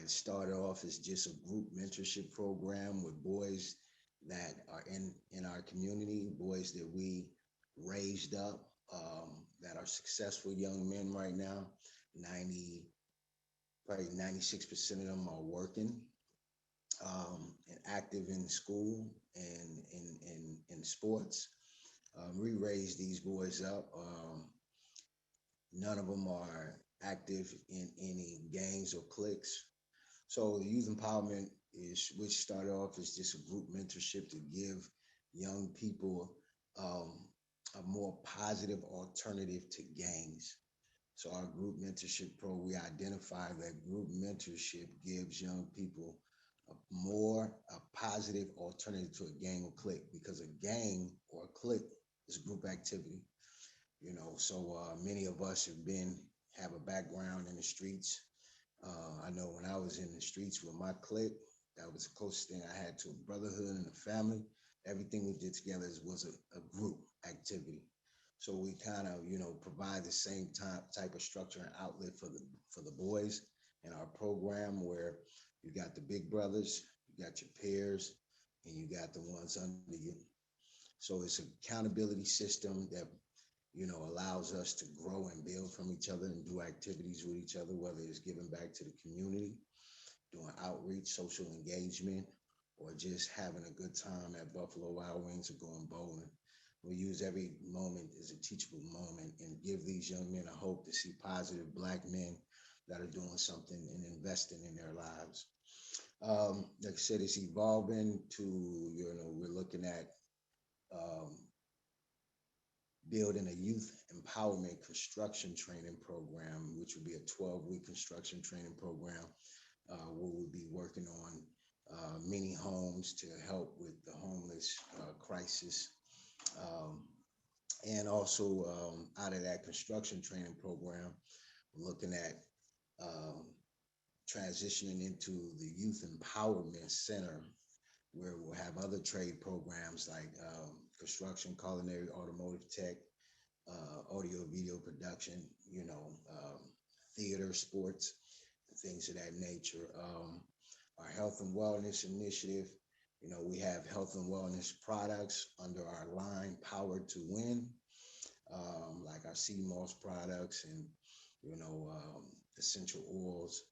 [SPEAKER 7] It started off as just a group mentorship program with boys that are in our community, boys that we raised up, that are successful young men right now. Probably 96% of them are working and active in school and in sports. We raised these boys up. None of them are active in any gangs or cliques. So the youth empowerment which started off as just a group mentorship to give young people a more positive alternative to gangs. So our group mentorship we identify that group mentorship gives young people a positive alternative to a gang or clique, because a gang or a clique is group activity. So many of us have a background in the streets. I know when I was in the streets with my clique, that was the closest thing I had to a brotherhood and a family. Everything we did together was a group activity. So we kind of, provide the same type of structure and outlet for the boys in our program, where you got the big brothers, you got your peers, and you got the ones under you. So it's an accountability system that, allows us to grow and build from each other and do activities with each other, whether it's giving back to the community, doing outreach, social engagement, or just having a good time at Buffalo Wild Wings or going bowling. We use every moment as a teachable moment and give these young men a hope to see positive Black men that are doing something and investing in their lives. Like I said, it's evolving to, we're looking at building a youth empowerment construction training program, which would be a 12-week construction training program, where we'll be working on many homes to help with the homeless crisis. And also out of that construction training program, we're looking at transitioning into the Youth Empowerment Center, where we'll have other trade programs like construction, culinary, automotive tech, audio, video production, theater, sports, and things of that nature. Our health and wellness initiative, we have health and wellness products under our line, Powered to Win, like our sea moss products and, essential oils,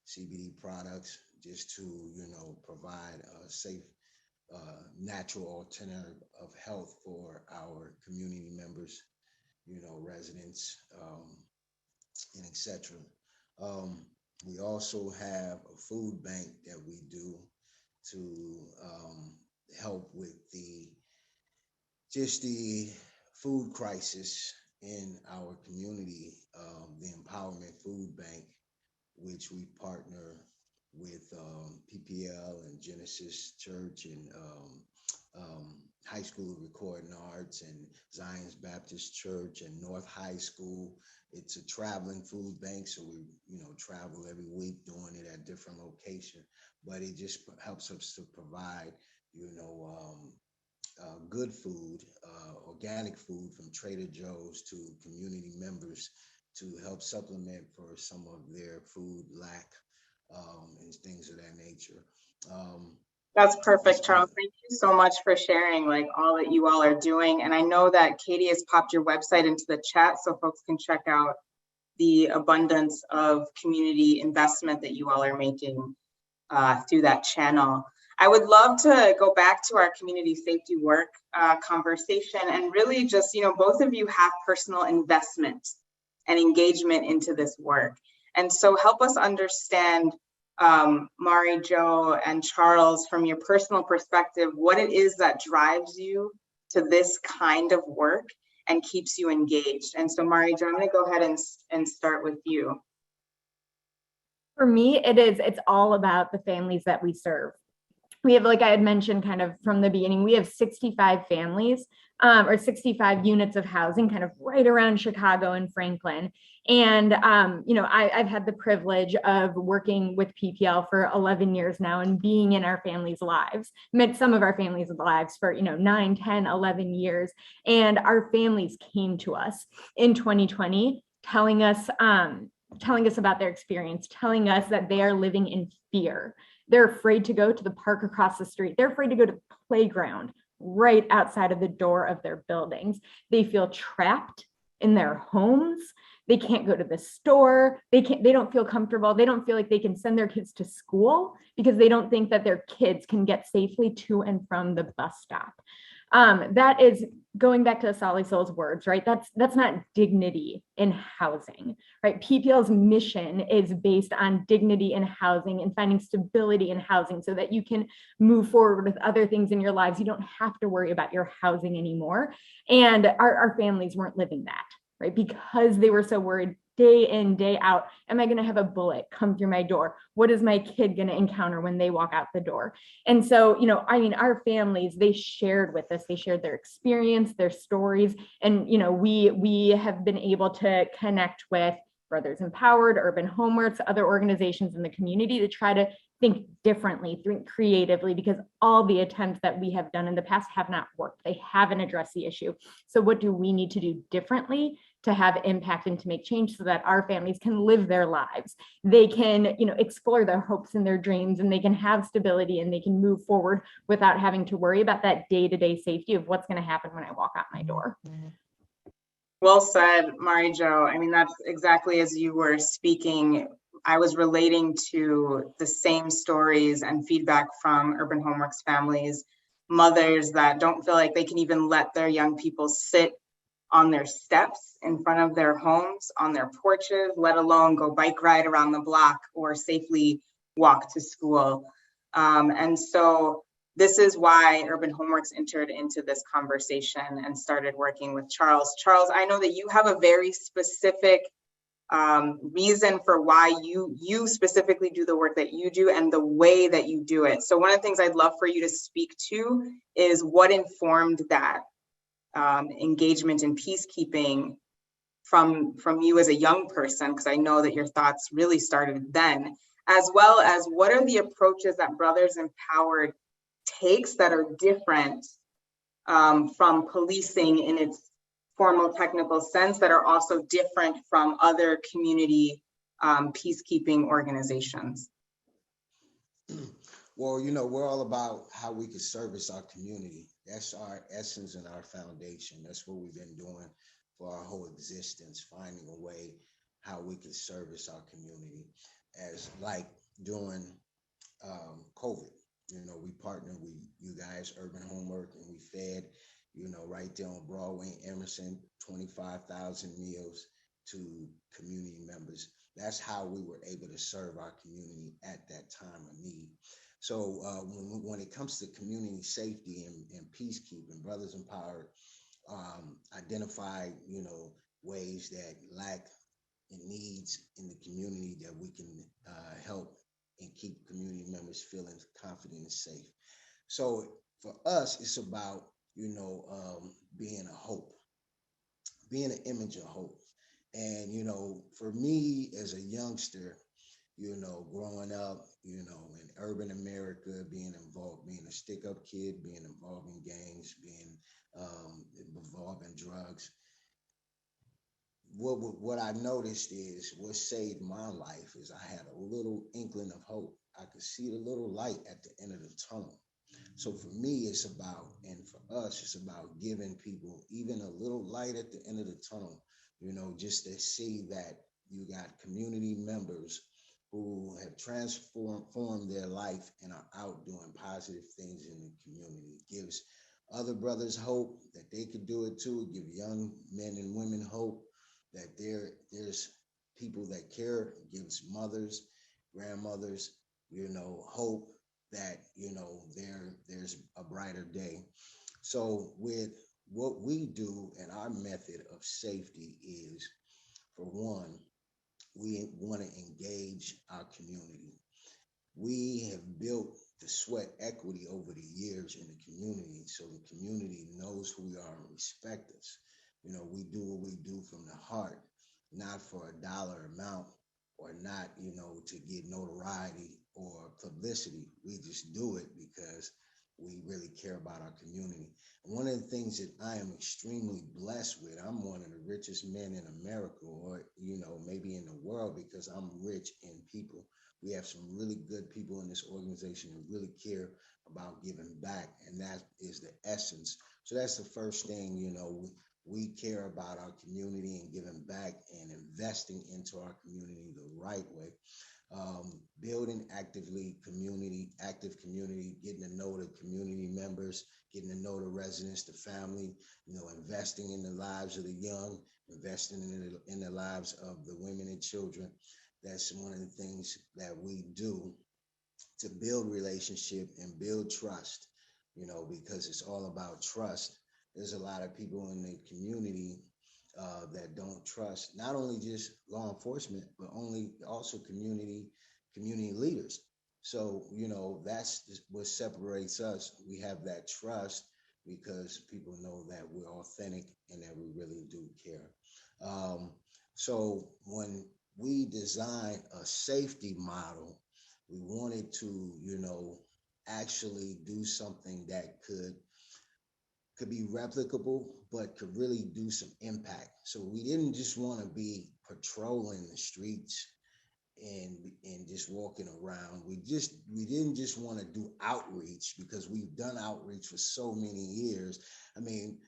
[SPEAKER 7] CBD products, just to, provide a safe, natural alternative of health for our community members, residents, and etc. We also have a food bank that we do to help with the food crisis in our community, the Empowerment Food Bank, which we partner with PPL and Genesis Church and High School of Recording Arts and Zion's Baptist Church and North High School. It's a traveling food bank, so we travel every week doing it at different locations, but it just helps us to provide good food, organic food from Trader Joe's to community members to help supplement for some of their food lack and things of that nature.
[SPEAKER 2] That's perfect, Charles. Thank you so much for sharing all that you all are doing. And I know that Katie has popped your website into the chat so folks can check out the abundance of community investment that you all are making through that channel. I would love to go back to our community safety work conversation and really just, both of you have personal investment and engagement into this work. And so help us understand, Mari, Joe, and Charles, from your personal perspective, what it is that drives you to this kind of work and keeps you engaged. And so Mari, Joe, I'm gonna go ahead and start with you.
[SPEAKER 3] For me, it's all about the families that we serve. We have, like I had mentioned kind of from the beginning, we have 65 families or 65 units of housing kind of right around Chicago and Franklin. And, I've had the privilege of working with PPL for 11 years now and being in our families' lives, met some of our families' lives for, 9, 10, 11 years. And our families came to us in 2020 telling us about their experience, telling us that they are living in fear. They're afraid to go to the park across the street. They're afraid to go to the playground right outside of the door of their buildings. They feel trapped in their homes. They can't go to the store. They don't feel comfortable. They don't feel like they can send their kids to school because they don't think that their kids can get safely to and from the bus stop. That is going back to AsaleSol's words, right? That's not dignity in housing, right? PPL's mission is based on dignity in housing and finding stability in housing so that you can move forward with other things in your lives. You don't have to worry about your housing anymore. And our families weren't living that, right? Because they were so worried day in, day out. Am I going to have a bullet come through my door? What is my kid going to encounter when they walk out the door? And so, our families, they shared with us, they shared their experience, their stories. And, we have been able to connect with Brothers Empowered, Urban Homeworks, other organizations in the community to try to think differently, think creatively, because all the attempts that we have done in the past have not worked. They haven't addressed the issue. So what do we need to do differently to have impact and to make change so that our families can live their lives? They can, explore their hopes and their dreams, and they can have stability and they can move forward without having to worry about that day-to-day safety of what's going to happen when I walk out my door.
[SPEAKER 2] Well said, Mari Jo. I mean, that's exactly as you were speaking. I was relating to the same stories and feedback from Urban Homeworks families, mothers that don't feel like they can even let their young people sit on their steps in front of their homes, on their porches, let alone go bike ride around the block or safely walk to school. And so this is why Urban Homeworks entered into this conversation and started working with Charles. Charles, I know that you have a very specific reason for why you specifically do the work that you do and the way that you do it. So one of the things I'd love for you to speak to is what informed that engagement in peacekeeping from you as a young person, because I know that your thoughts really started then, as well as what are the approaches that Brothers Empowered takes that are different from policing in its formal technical sense, that are also different from other community peacekeeping organizations?
[SPEAKER 7] Well, we're all about how we can service our community. That's our essence and our foundation. That's what we've been doing for our whole existence, finding a way how we can service our community. As like during COVID, we partnered with you guys, Urban Homework, and we fed, right there on Broadway and Emerson, 25,000 meals to community members. That's how we were able to serve our community at that time of need. So when it comes to community safety and peacekeeping, Brothers Empowered identified, ways that lack and needs in the community that we can help and keep community members feeling confident and safe. So for us, it's about, being a hope, being an image of hope. And, for me as a youngster, growing up, in urban America, being involved, being a stick-up kid, being involved in gangs, being involved in drugs. What I noticed is what saved my life is I had a little inkling of hope. I could see the little light at the end of the tunnel. So for me, it's about, and for us, it's about giving people even a little light at the end of the tunnel, just to see that you got community members who have transformed their life and are out doing positive things in the community. It gives other brothers hope that they could do it too. Give young men and women hope that there's people that care. It gives mothers, grandmothers, hope that, there's a brighter day. So with what we do and our method of safety is, for one, we want to engage our community. We have built the sweat equity over the years in the community, so the community knows who we are and respect us. We do what we do from the heart, not for a dollar amount or not, to get notoriety or publicity. We just do it because we really care about our community. And one of the things that I am extremely blessed with, I'm one of the richest men in America, or, maybe in the world, because I'm rich in people. We have some really good people in this organization who really care about giving back, and that is the essence. So that's the first thing, we care about our community and giving back and investing into our community the right way. Building active community, getting to know the community members, getting to know the residents, the family, investing in the lives of the young, investing in the lives of the women and children. That's one of the things that we do to build relationship and build trust, because it's all about trust. There's a lot of people in the community that don't trust not only just law enforcement, but also community leaders. So, that's what separates us. We have that trust because people know that we're authentic and that we really do care. So when we designed a safety model, we wanted to, actually do something that could be replicable, but could really do some impact. So we didn't just want to be patrolling the streets and just walking around. We didn't just want to do outreach, because we've done outreach for so many years. I mean,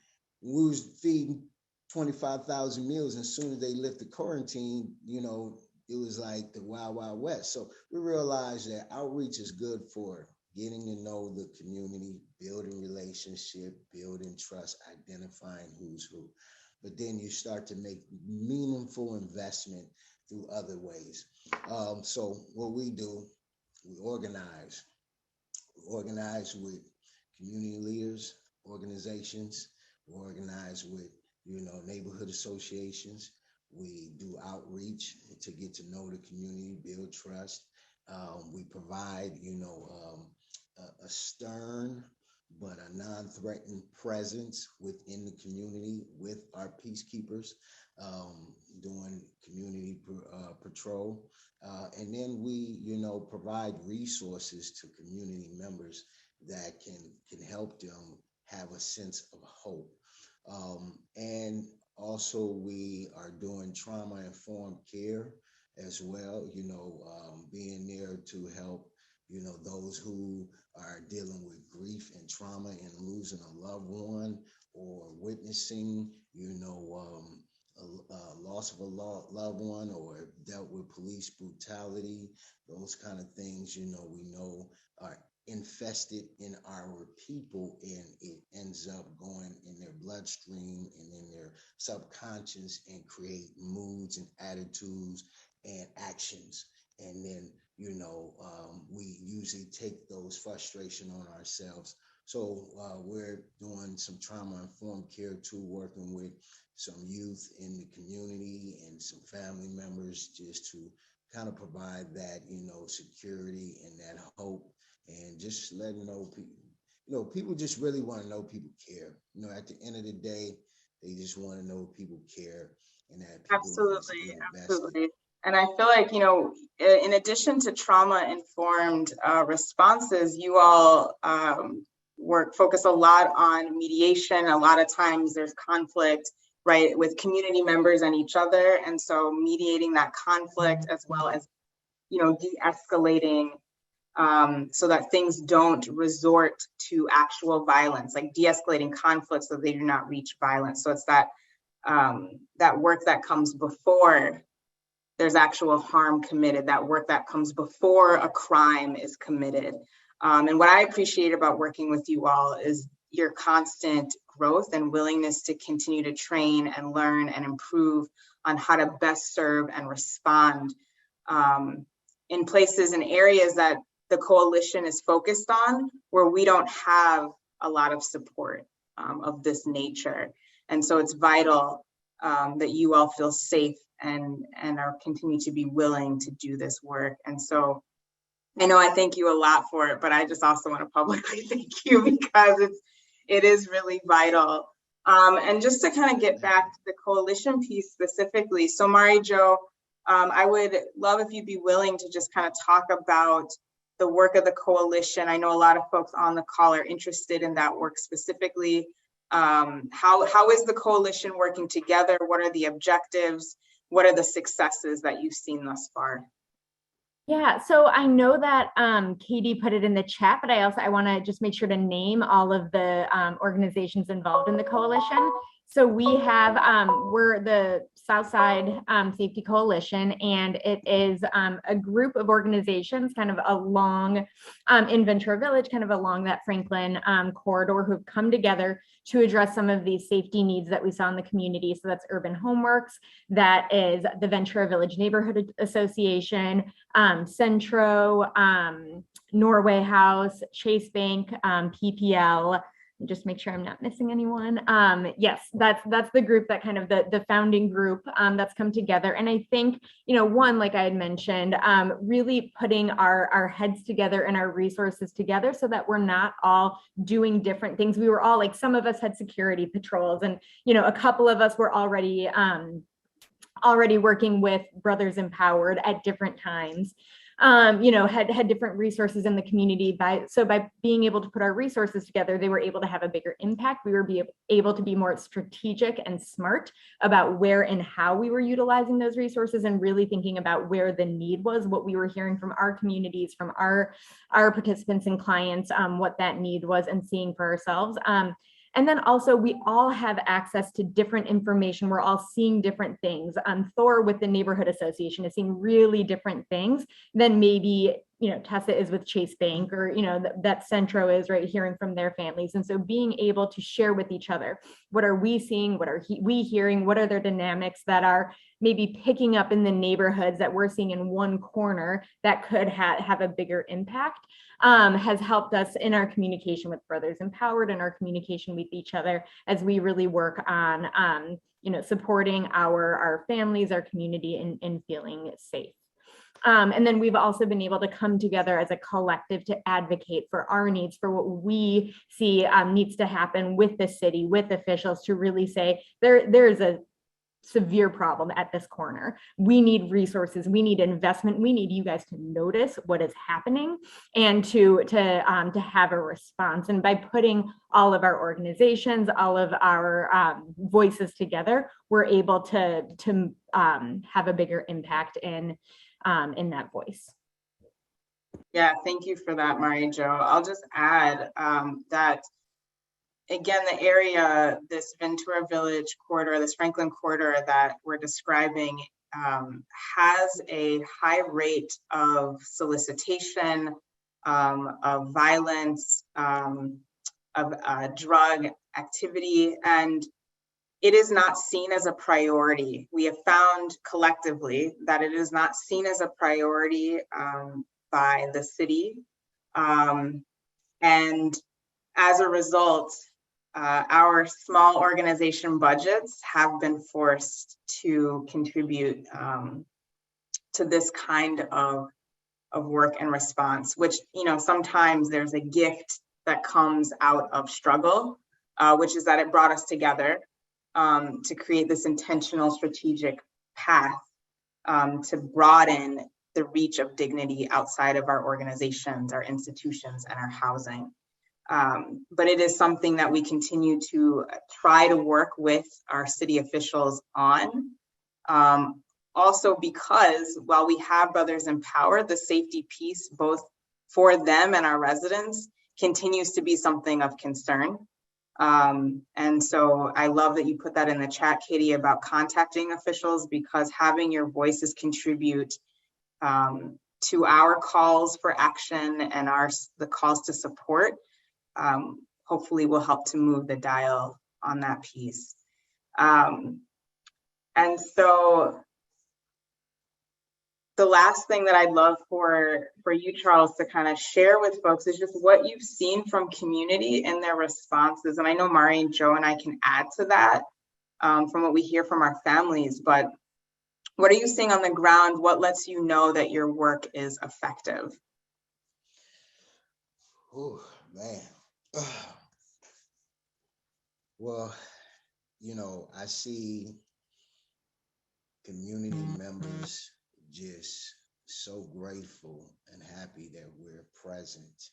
[SPEAKER 7] we was feeding 25,000 meals, and as soon as they lifted quarantine, it was like the Wild Wild West. So we realized that outreach is good for getting to know the community, building relationship, building trust, identifying who's who. But then you start to make meaningful investment through other ways. So what we do, we organize. We organize with community leaders, organizations. We organize with, neighborhood associations. We do outreach to get to know the community, build trust. We provide, a stern but a non-threatening presence within the community with our peacekeepers, doing community patrol. And then we, provide resources to community members that can help them have a sense of hope. And also we are doing trauma-informed care as well, being there to help, those who are dealing with grief and trauma and losing a loved one, or witnessing, a loss of a loved one, or dealt with police brutality. Those kind of things, we know are infested in our people, and it ends up going in their bloodstream and in their subconscious and create moods and attitudes and actions. And then, we usually take those frustration on ourselves. So we're doing some trauma-informed care too, working with some youth in the community and some family members, just to kind of provide that, security and that hope, and just letting know people, people just really want to know people care. At the end of the day, they just want to know people care, and that people
[SPEAKER 2] Absolutely. And I feel like, in addition to trauma-informed responses, you all focus a lot on mediation. A lot of times there's conflict, right, with community members and each other. And so mediating that conflict, as well as, de-escalating so that things don't resort to actual violence, like de-escalating conflict so they do not reach violence. So it's that that work that comes before there's actual harm committed, that work that comes before a crime is committed. And what I appreciate about working with you all is your constant growth and willingness to continue to train and learn and improve on how to best serve and respond in places and areas that the coalition is focused on, where we don't have a lot of support of this nature. And so it's vital that you all feel safe and are continue to be willing to do this work. And so I know I thank you a lot for it, but I just also want to publicly thank you, because it is really vital. And just to kind of get back to the coalition piece specifically, so Mari Jo, I would love if you'd be willing to just kind of talk about the work of the coalition. I know a lot of folks on the call are interested in that work specifically. How is the coalition working together? What are the objectives? What are the successes that you've seen thus far?
[SPEAKER 3] Yeah, so I know that Katie put it in the chat, but I want to just make sure to name all of the organizations involved in the coalition. So we have, we're the Southside Safety Coalition, and it is a group of organizations kind of along in Ventura Village, kind of along that Franklin corridor, who've come together to address some of these safety needs that we saw in the community. So that's Urban Homeworks, that is the Ventura Village Neighborhood Association, Centro, Norway House, Chase Bank, PPL. Just make sure I'm not missing anyone. Yes, that's the group, that kind of the founding group that's come together. And I think, one, like I had mentioned, really putting our heads together and our resources together so that we're not all doing different things. We were all, like, some of us had security patrols, and, a couple of us were already working with Brothers Empowered at different times. Had different resources in the community. By being able to put our resources together, they were able to have a bigger impact. We were able to be more strategic and smart about where and how we were utilizing those resources, and really thinking about where the need was, what we were hearing from our communities, from our participants and clients, what that need was, and seeing for ourselves. And then also, we all have access to different information. We're all seeing different things. Thor with the Neighborhood Association is seeing really different things than maybe, Tessa is with Chase Bank, or, that Centro is, right, hearing from their families. And so being able to share with each other, what are we seeing? What are we hearing? What are their dynamics that are maybe picking up in the neighborhoods that we're seeing in one corner that could have a bigger impact, has helped us in our communication with Brothers Empowered and our communication with each other as we really work on, supporting our families, our community, in feeling safe. And then we've also been able to come together as a collective to advocate for our needs, for what we see needs to happen with the city, with officials, to really say there's a severe problem at this corner. We need resources, we need investment, we need you guys to notice what is happening and to have a response. And by putting all of our organizations, all of our voices together, we're able to have a bigger impact in that voice.
[SPEAKER 2] Yeah, thank you for that, Mari Jo. I'll just add that, again, the area, this Ventura Village corridor, this Franklin corridor that we're describing, has a high rate of solicitation, of violence, of drug activity, and it is not seen as a priority. We have found collectively that it is not seen as a priority by the city. And as a result, our small organization budgets have been forced to contribute to this kind of work and response, which, sometimes there's a gift that comes out of struggle, which is that it brought us together to create this intentional strategic path to broaden the reach of dignity outside of our organizations, our institutions, and our housing. But it is something that we continue to try to work with our city officials on. Also, because while we have Brothers Empowered, the safety piece, both for them and our residents, continues to be something of concern. And so I love that you put that in the chat, Katie, about contacting officials, because having your voices contribute to our calls for action and the calls to support, hopefully will help to move the dial on that piece. And so the last thing that I'd love for you, Charles, to kind of share with folks is just what you've seen from community and their responses. And I know Mari and Joe and I can add to that from what we hear from our families, but what are you seeing on the ground? What lets you know that your work is effective?
[SPEAKER 7] Oh, man. Well, you know, I see community members just so grateful and happy that we're present.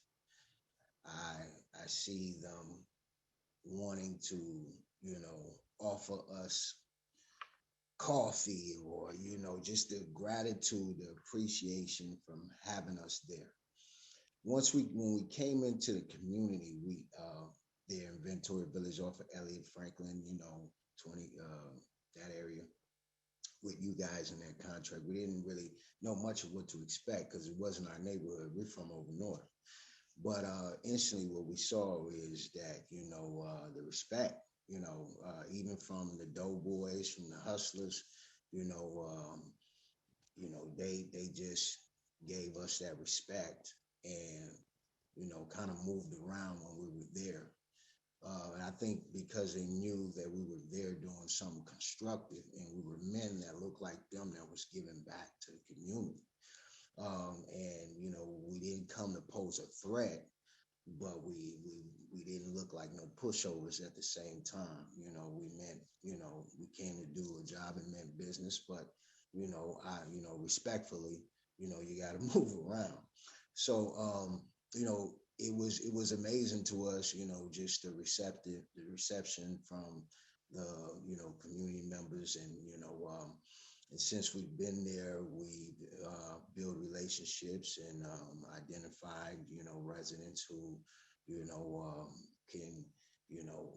[SPEAKER 7] I see them wanting to, you know, offer us coffee, or, you know, just the gratitude, the appreciation from having us there. When we came into the community, we there in Ventura Village off of Elliott Franklin, you know, 20 that area, with you guys in that contract, we didn't really know much of what to expect because it wasn't our neighborhood. We're from over north. But instantly what we saw is that, you know, the respect, you know, even from the doughboys, from the hustlers, you know, they just gave us that respect and, you know, kind of moved around when we were there. And I think because they knew that we were there doing something constructive and we were men that looked like them that was giving back to the community. And, you know, we didn't come to pose a threat, but we didn't look like no pushovers at the same time. You know, we meant, you know, we came to do a job and meant business, but, you know, respectfully, you know, you got to move around. So, you know, it was amazing to us, you know, just the reception from the, you know, community members. And, you know, and since we've been there, we've built relationships and identified, you know, residents who, you know, can, you know,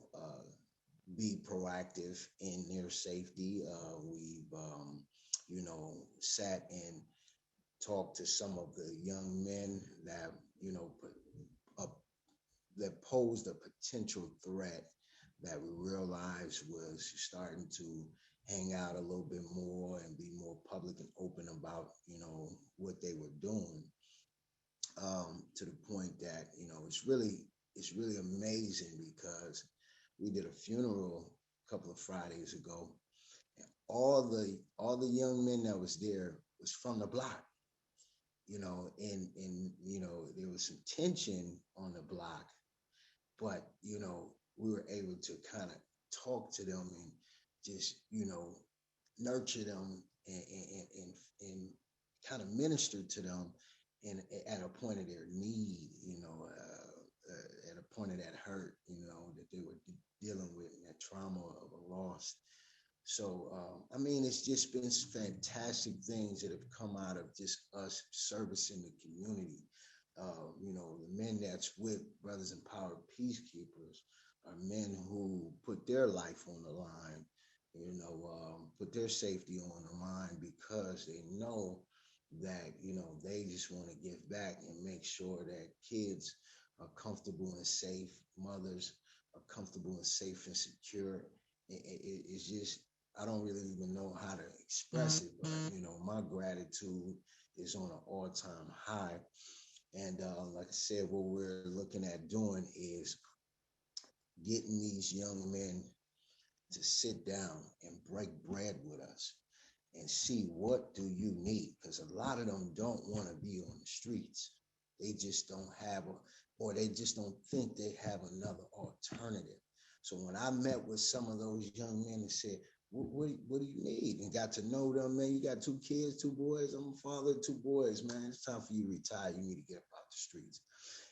[SPEAKER 7] be proactive in their safety. We've, you know, sat and talked to some of the young men that, you know, that posed a potential threat that we realized was starting to hang out a little bit more and be more public and open about, you know, what they were doing, to the point that, you know, it's really amazing because we did a funeral a couple of Fridays ago, and all the young men that was there was from the block, you know, and you know, there was some tension on the block, but, you know, we were able to kind of talk to them and just, you know, nurture them and kind of minister to them at a point of their need, you know, at a point of that hurt, you know, that they were dealing with, that trauma of a loss. So, I mean, it's just been fantastic things that have come out of just us servicing the community. You know, the men that's with Brothers Empowered Peacekeepers are men who put their life on the line, you know, put their safety on the line because they know that, you know, they just want to give back and make sure that kids are comfortable and safe, mothers are comfortable and safe and secure. It's just, I don't really even know how to express it, but, you know, my gratitude is on an all-time high. And like I said, what we're looking at doing is getting these young men to sit down and break bread with us and see what do you need, because a lot of them don't want to be on the streets. They just don't have or they just don't think they have another alternative. So when I met with some of those young men and said, what do you need? And got to know them, man. You got 2 kids, 2 boys. I'm a father of 2 boys, man. It's time for you to retire. You need to get up out the streets.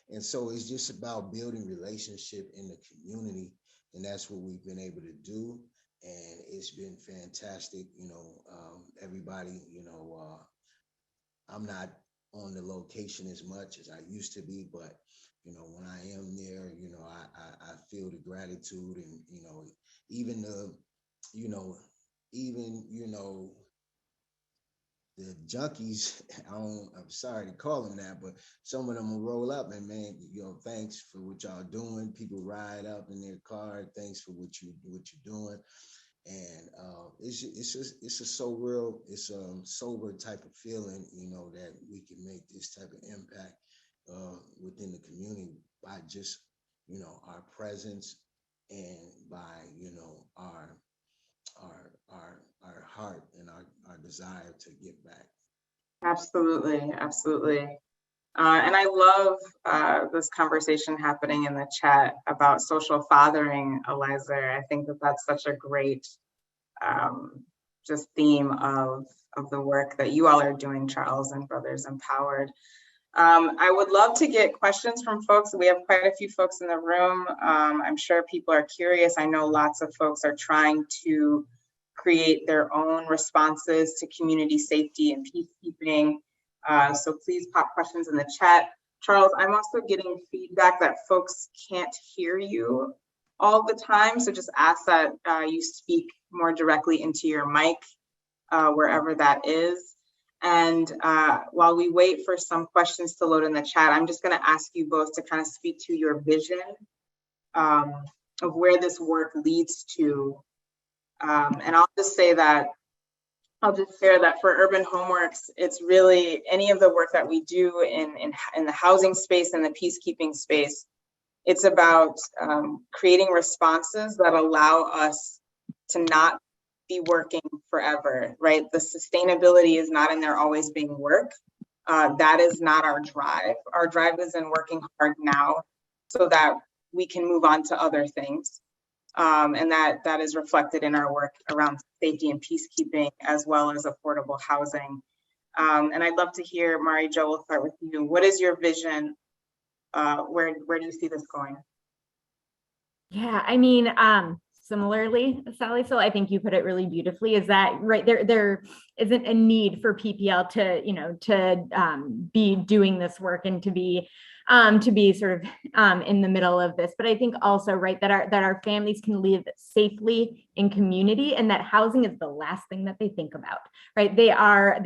[SPEAKER 7] And so it's just about building relationship in the community. And that's what we've been able to do. And it's been fantastic. You know, everybody, you know, I'm not on the location as much as I used to be, but you know, when I am there, you know, I feel the gratitude, and you know, even the, you know, even, you know, the junkies, I'm sorry to call them that, but some of them will roll up and, man, you know, thanks for what y'all doing. People ride up in their car, thanks for what you're doing. And it's a so real, it's a sober type of feeling, you know, that we can make this type of impact within the community by just, you know, our presence, and by, you know, our heart and our desire to give back.
[SPEAKER 2] Absolutely, absolutely. And I love this conversation happening in the chat about social fathering, Elizer. I think that that's such a great just theme of the work that you all are doing, Charles and Brothers Empowered. I would love to get questions from folks. We have quite a few folks in the room. I'm sure people are curious. I know lots of folks are trying to create their own responses to community safety and peacekeeping. So please pop questions in the chat. Charles, I'm also getting feedback that folks can't hear you all the time. So just ask that you speak more directly into your mic, wherever that is. And while we wait for some questions to load in the chat, I'm just going to ask you both to kind of speak to your vision of where this work leads to. And I'll just say that, I'll just share that for Urban Homeworks, it's really any of the work that we do in the housing space and the peacekeeping space. It's about creating responses that allow us to not be working forever, right? The sustainability is not in there always being work. That is not our drive. Our drive is in working hard now so that we can move on to other things. And that is reflected in our work around safety and peacekeeping, as well as affordable housing. And I'd love to hear, Mari Jo, we'll start with you. What is your vision? Where do you see this going?
[SPEAKER 3] Yeah, I mean, similarly, AsaleSol, I think you put it really beautifully, is that right there isn't a need for PPL to, you know, to be doing this work and to be sort of in the middle of this. But I think also, right, that our families can live safely in community, and that housing is the last thing that they think about, right? They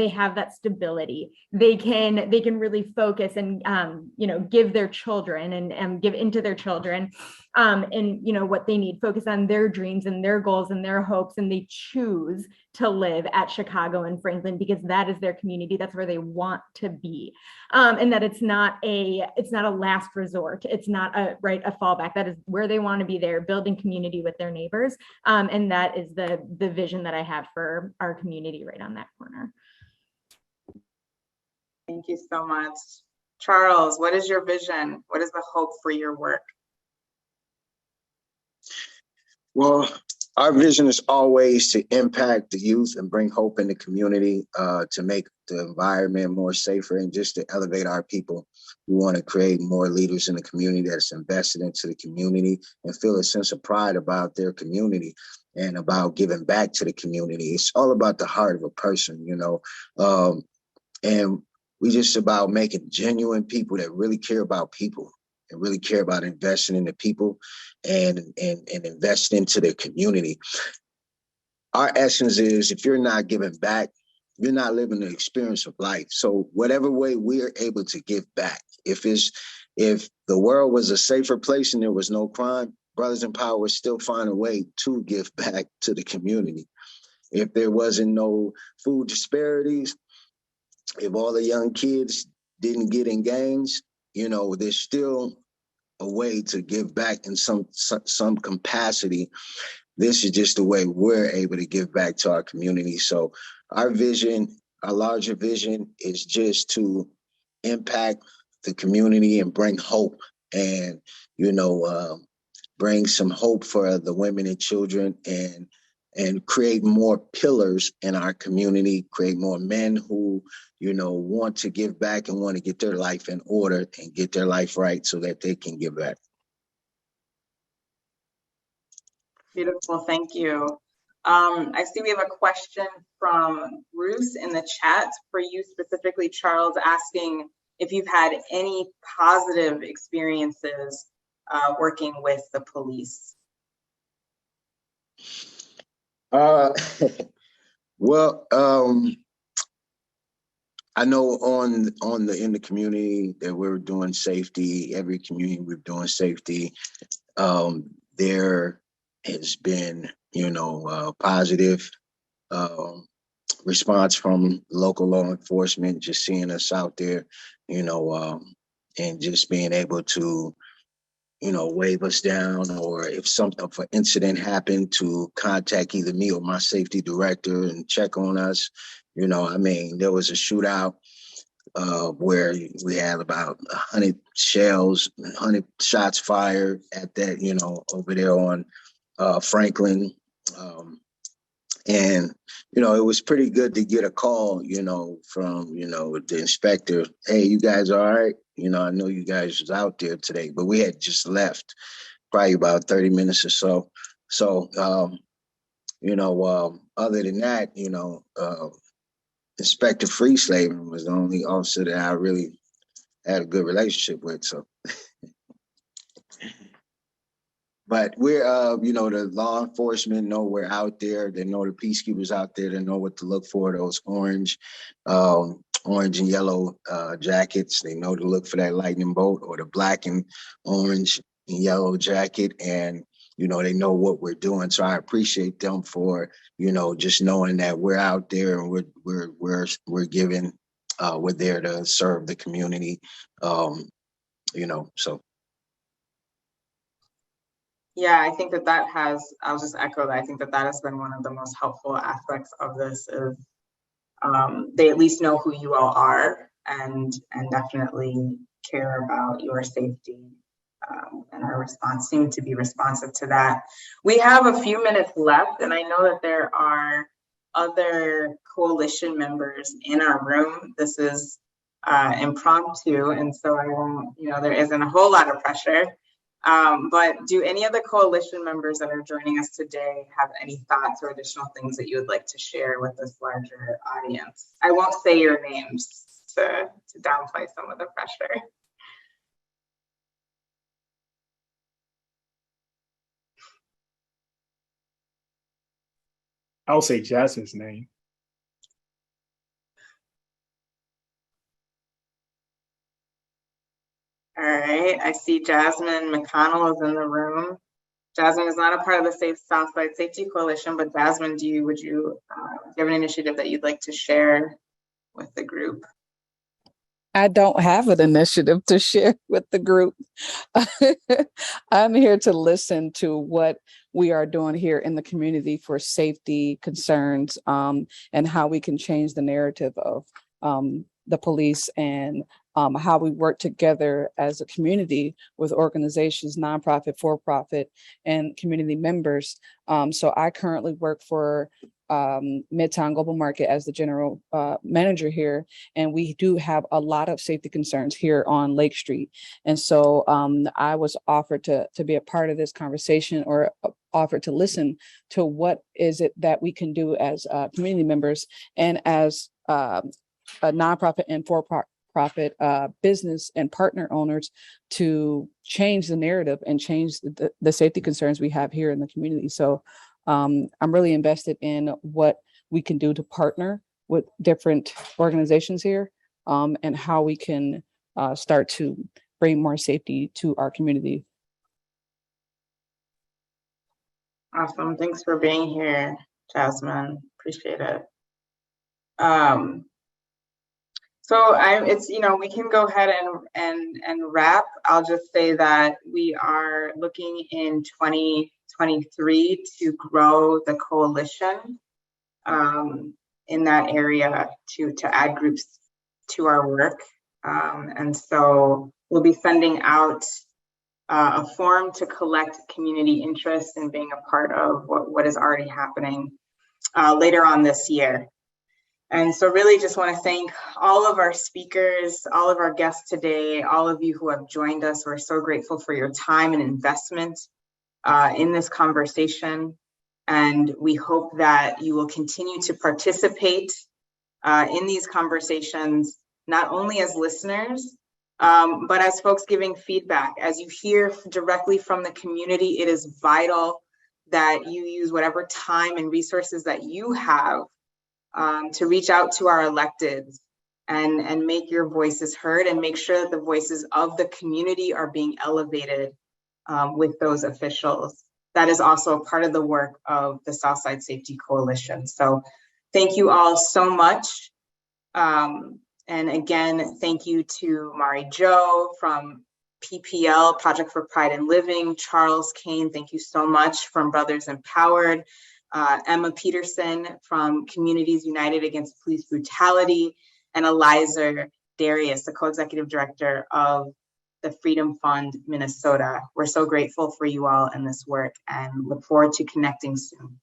[SPEAKER 3] have that stability. They can really focus and you know, give their children and give into their children and you know what they need, focus on their dreams and their goals and their hopes, and they choose to live at Chicago and Franklin because that is their community. That's where they want to be, and that it's not a last resort. It's not a fallback. That is where they want to be there, building community with their neighbors, and that is the vision that I have for our community right on that corner.
[SPEAKER 2] Thank you so much. Charles, what is your vision? What is the hope for your work?
[SPEAKER 7] Well, our vision is always to impact the youth and bring hope in the community, to make the environment more safer, and just to elevate our people. We want to create more leaders in the community that's invested into the community and feel a sense of pride about their community and about giving back to the community. It's all about the heart of a person, you know, and we just about making genuine people that really care about people and really care about investing in the people and investing into their community. Our essence is, if you're not giving back, you're not living the experience of life. So whatever way we are able to give back, if the world was a safer place and there was no crime, Brothers in Power would still find a way to give back to the community. If there wasn't no food disparities, if all the young kids didn't get in gangs, you know, there's still a way to give back in some capacity. This is just the way we're able to give back to our community. So our vision, our larger vision, is just to impact the community and bring hope, and, you know, bring some hope for the women and children, and create more pillars in our community, create more men who, you know, want to give back and want to get their life in order and get their life right so that they can give back.
[SPEAKER 2] Beautiful, thank you. I see we have a question from Bruce in the chat for you specifically, Charles, asking if you've had any positive experiences working with the police.
[SPEAKER 7] Well, I know in the community that we're doing safety. Every community we're doing safety. There has been, positive response from local law enforcement, just seeing us out there, and just being able to, wave us down, or if an incident happened, to contact either me or my safety director and check on us. There was a shootout where we had about 100 shells, 100 shots fired at that, over there on Franklin. And, it was pretty good to get a call, from, the inspector. Hey, you guys all right? I know you guys was out there today, but we had just left probably about 30 minutes or so. So, other than that, Inspector Freeslaven was the only officer that I really had a good relationship with. So, but we're, the law enforcement know we're out there. They know the peacekeepers out there. They know what to look for, those orange and yellow jackets. They know to look for that lightning bolt, or the black and orange and yellow jacket. And, they know what we're doing. So I appreciate them for, just knowing that we're out there and we're giving, we're there to serve the community, so.
[SPEAKER 2] Yeah, I think I'll just echo that. I think that has been one of the most helpful aspects of this is they at least know who you all are and definitely care about your safety. And our response seemed to be responsive to that. We have a few minutes left, and I know that there are other coalition members in our room. This is impromptu, and so I won't, there isn't a whole lot of pressure. But do any of the coalition members that are joining us today have any thoughts or additional things that you would like to share with this larger audience? I won't say your names to downplay some of the pressure.
[SPEAKER 6] I'll say Jasmine's name.
[SPEAKER 2] All right, I see Jasmine McConnell is in the room. Jasmine is not a part of the Safe Southside Safety Coalition, but Jasmine, would you have an initiative that you'd like to share with the group?
[SPEAKER 8] I don't have an initiative to share with the group. I'm here to listen to what we are doing here in the community for safety concerns, and how we can change the narrative of the police, and how we work together as a community with organizations, nonprofit, for-profit, and community members. So I currently work for Midtown Global Market as the general manager here, and we do have a lot of safety concerns here on Lake Street. And so I was offered to be a part of this conversation, or offered to listen to what is it that we can do as community members and as a nonprofit and for-profit business and partner owners to change the narrative and change the safety concerns we have here in the community. So I'm really invested in what we can do to partner with different organizations here, and how we can start to bring more safety to our community.
[SPEAKER 2] Awesome, thanks for being here, Jasmine. Appreciate it. So we can go ahead and wrap. I'll just say that we are looking in 2023 to grow the coalition in that area to add groups to our work. And so we'll be sending out a form to collect community interest in being a part of what is already happening later on this year. And so really just want to thank all of our speakers, all of our guests today, all of you who have joined us. We're so grateful for your time and investment in this conversation. And we hope that you will continue to participate in these conversations, not only as listeners, but as folks giving feedback. As you hear directly from the community, it is vital that you use whatever time and resources that you have to reach out to our electeds and make your voices heard, and make sure that the voices of the community are being elevated with those officials. That is also part of the work of the Southside Safety Coalition. So thank you all so much. And again, thank you to Mari Jo from PPL, Project for Pride and Living, Charles Caine, thank you so much, from Brothers Empowered, Emma Pederson from Communities United Against Police Brutality, and Elizer, Darris, the co-executive director of the Freedom Fund Minnesota. We're so grateful for you all in this work and look forward to connecting soon.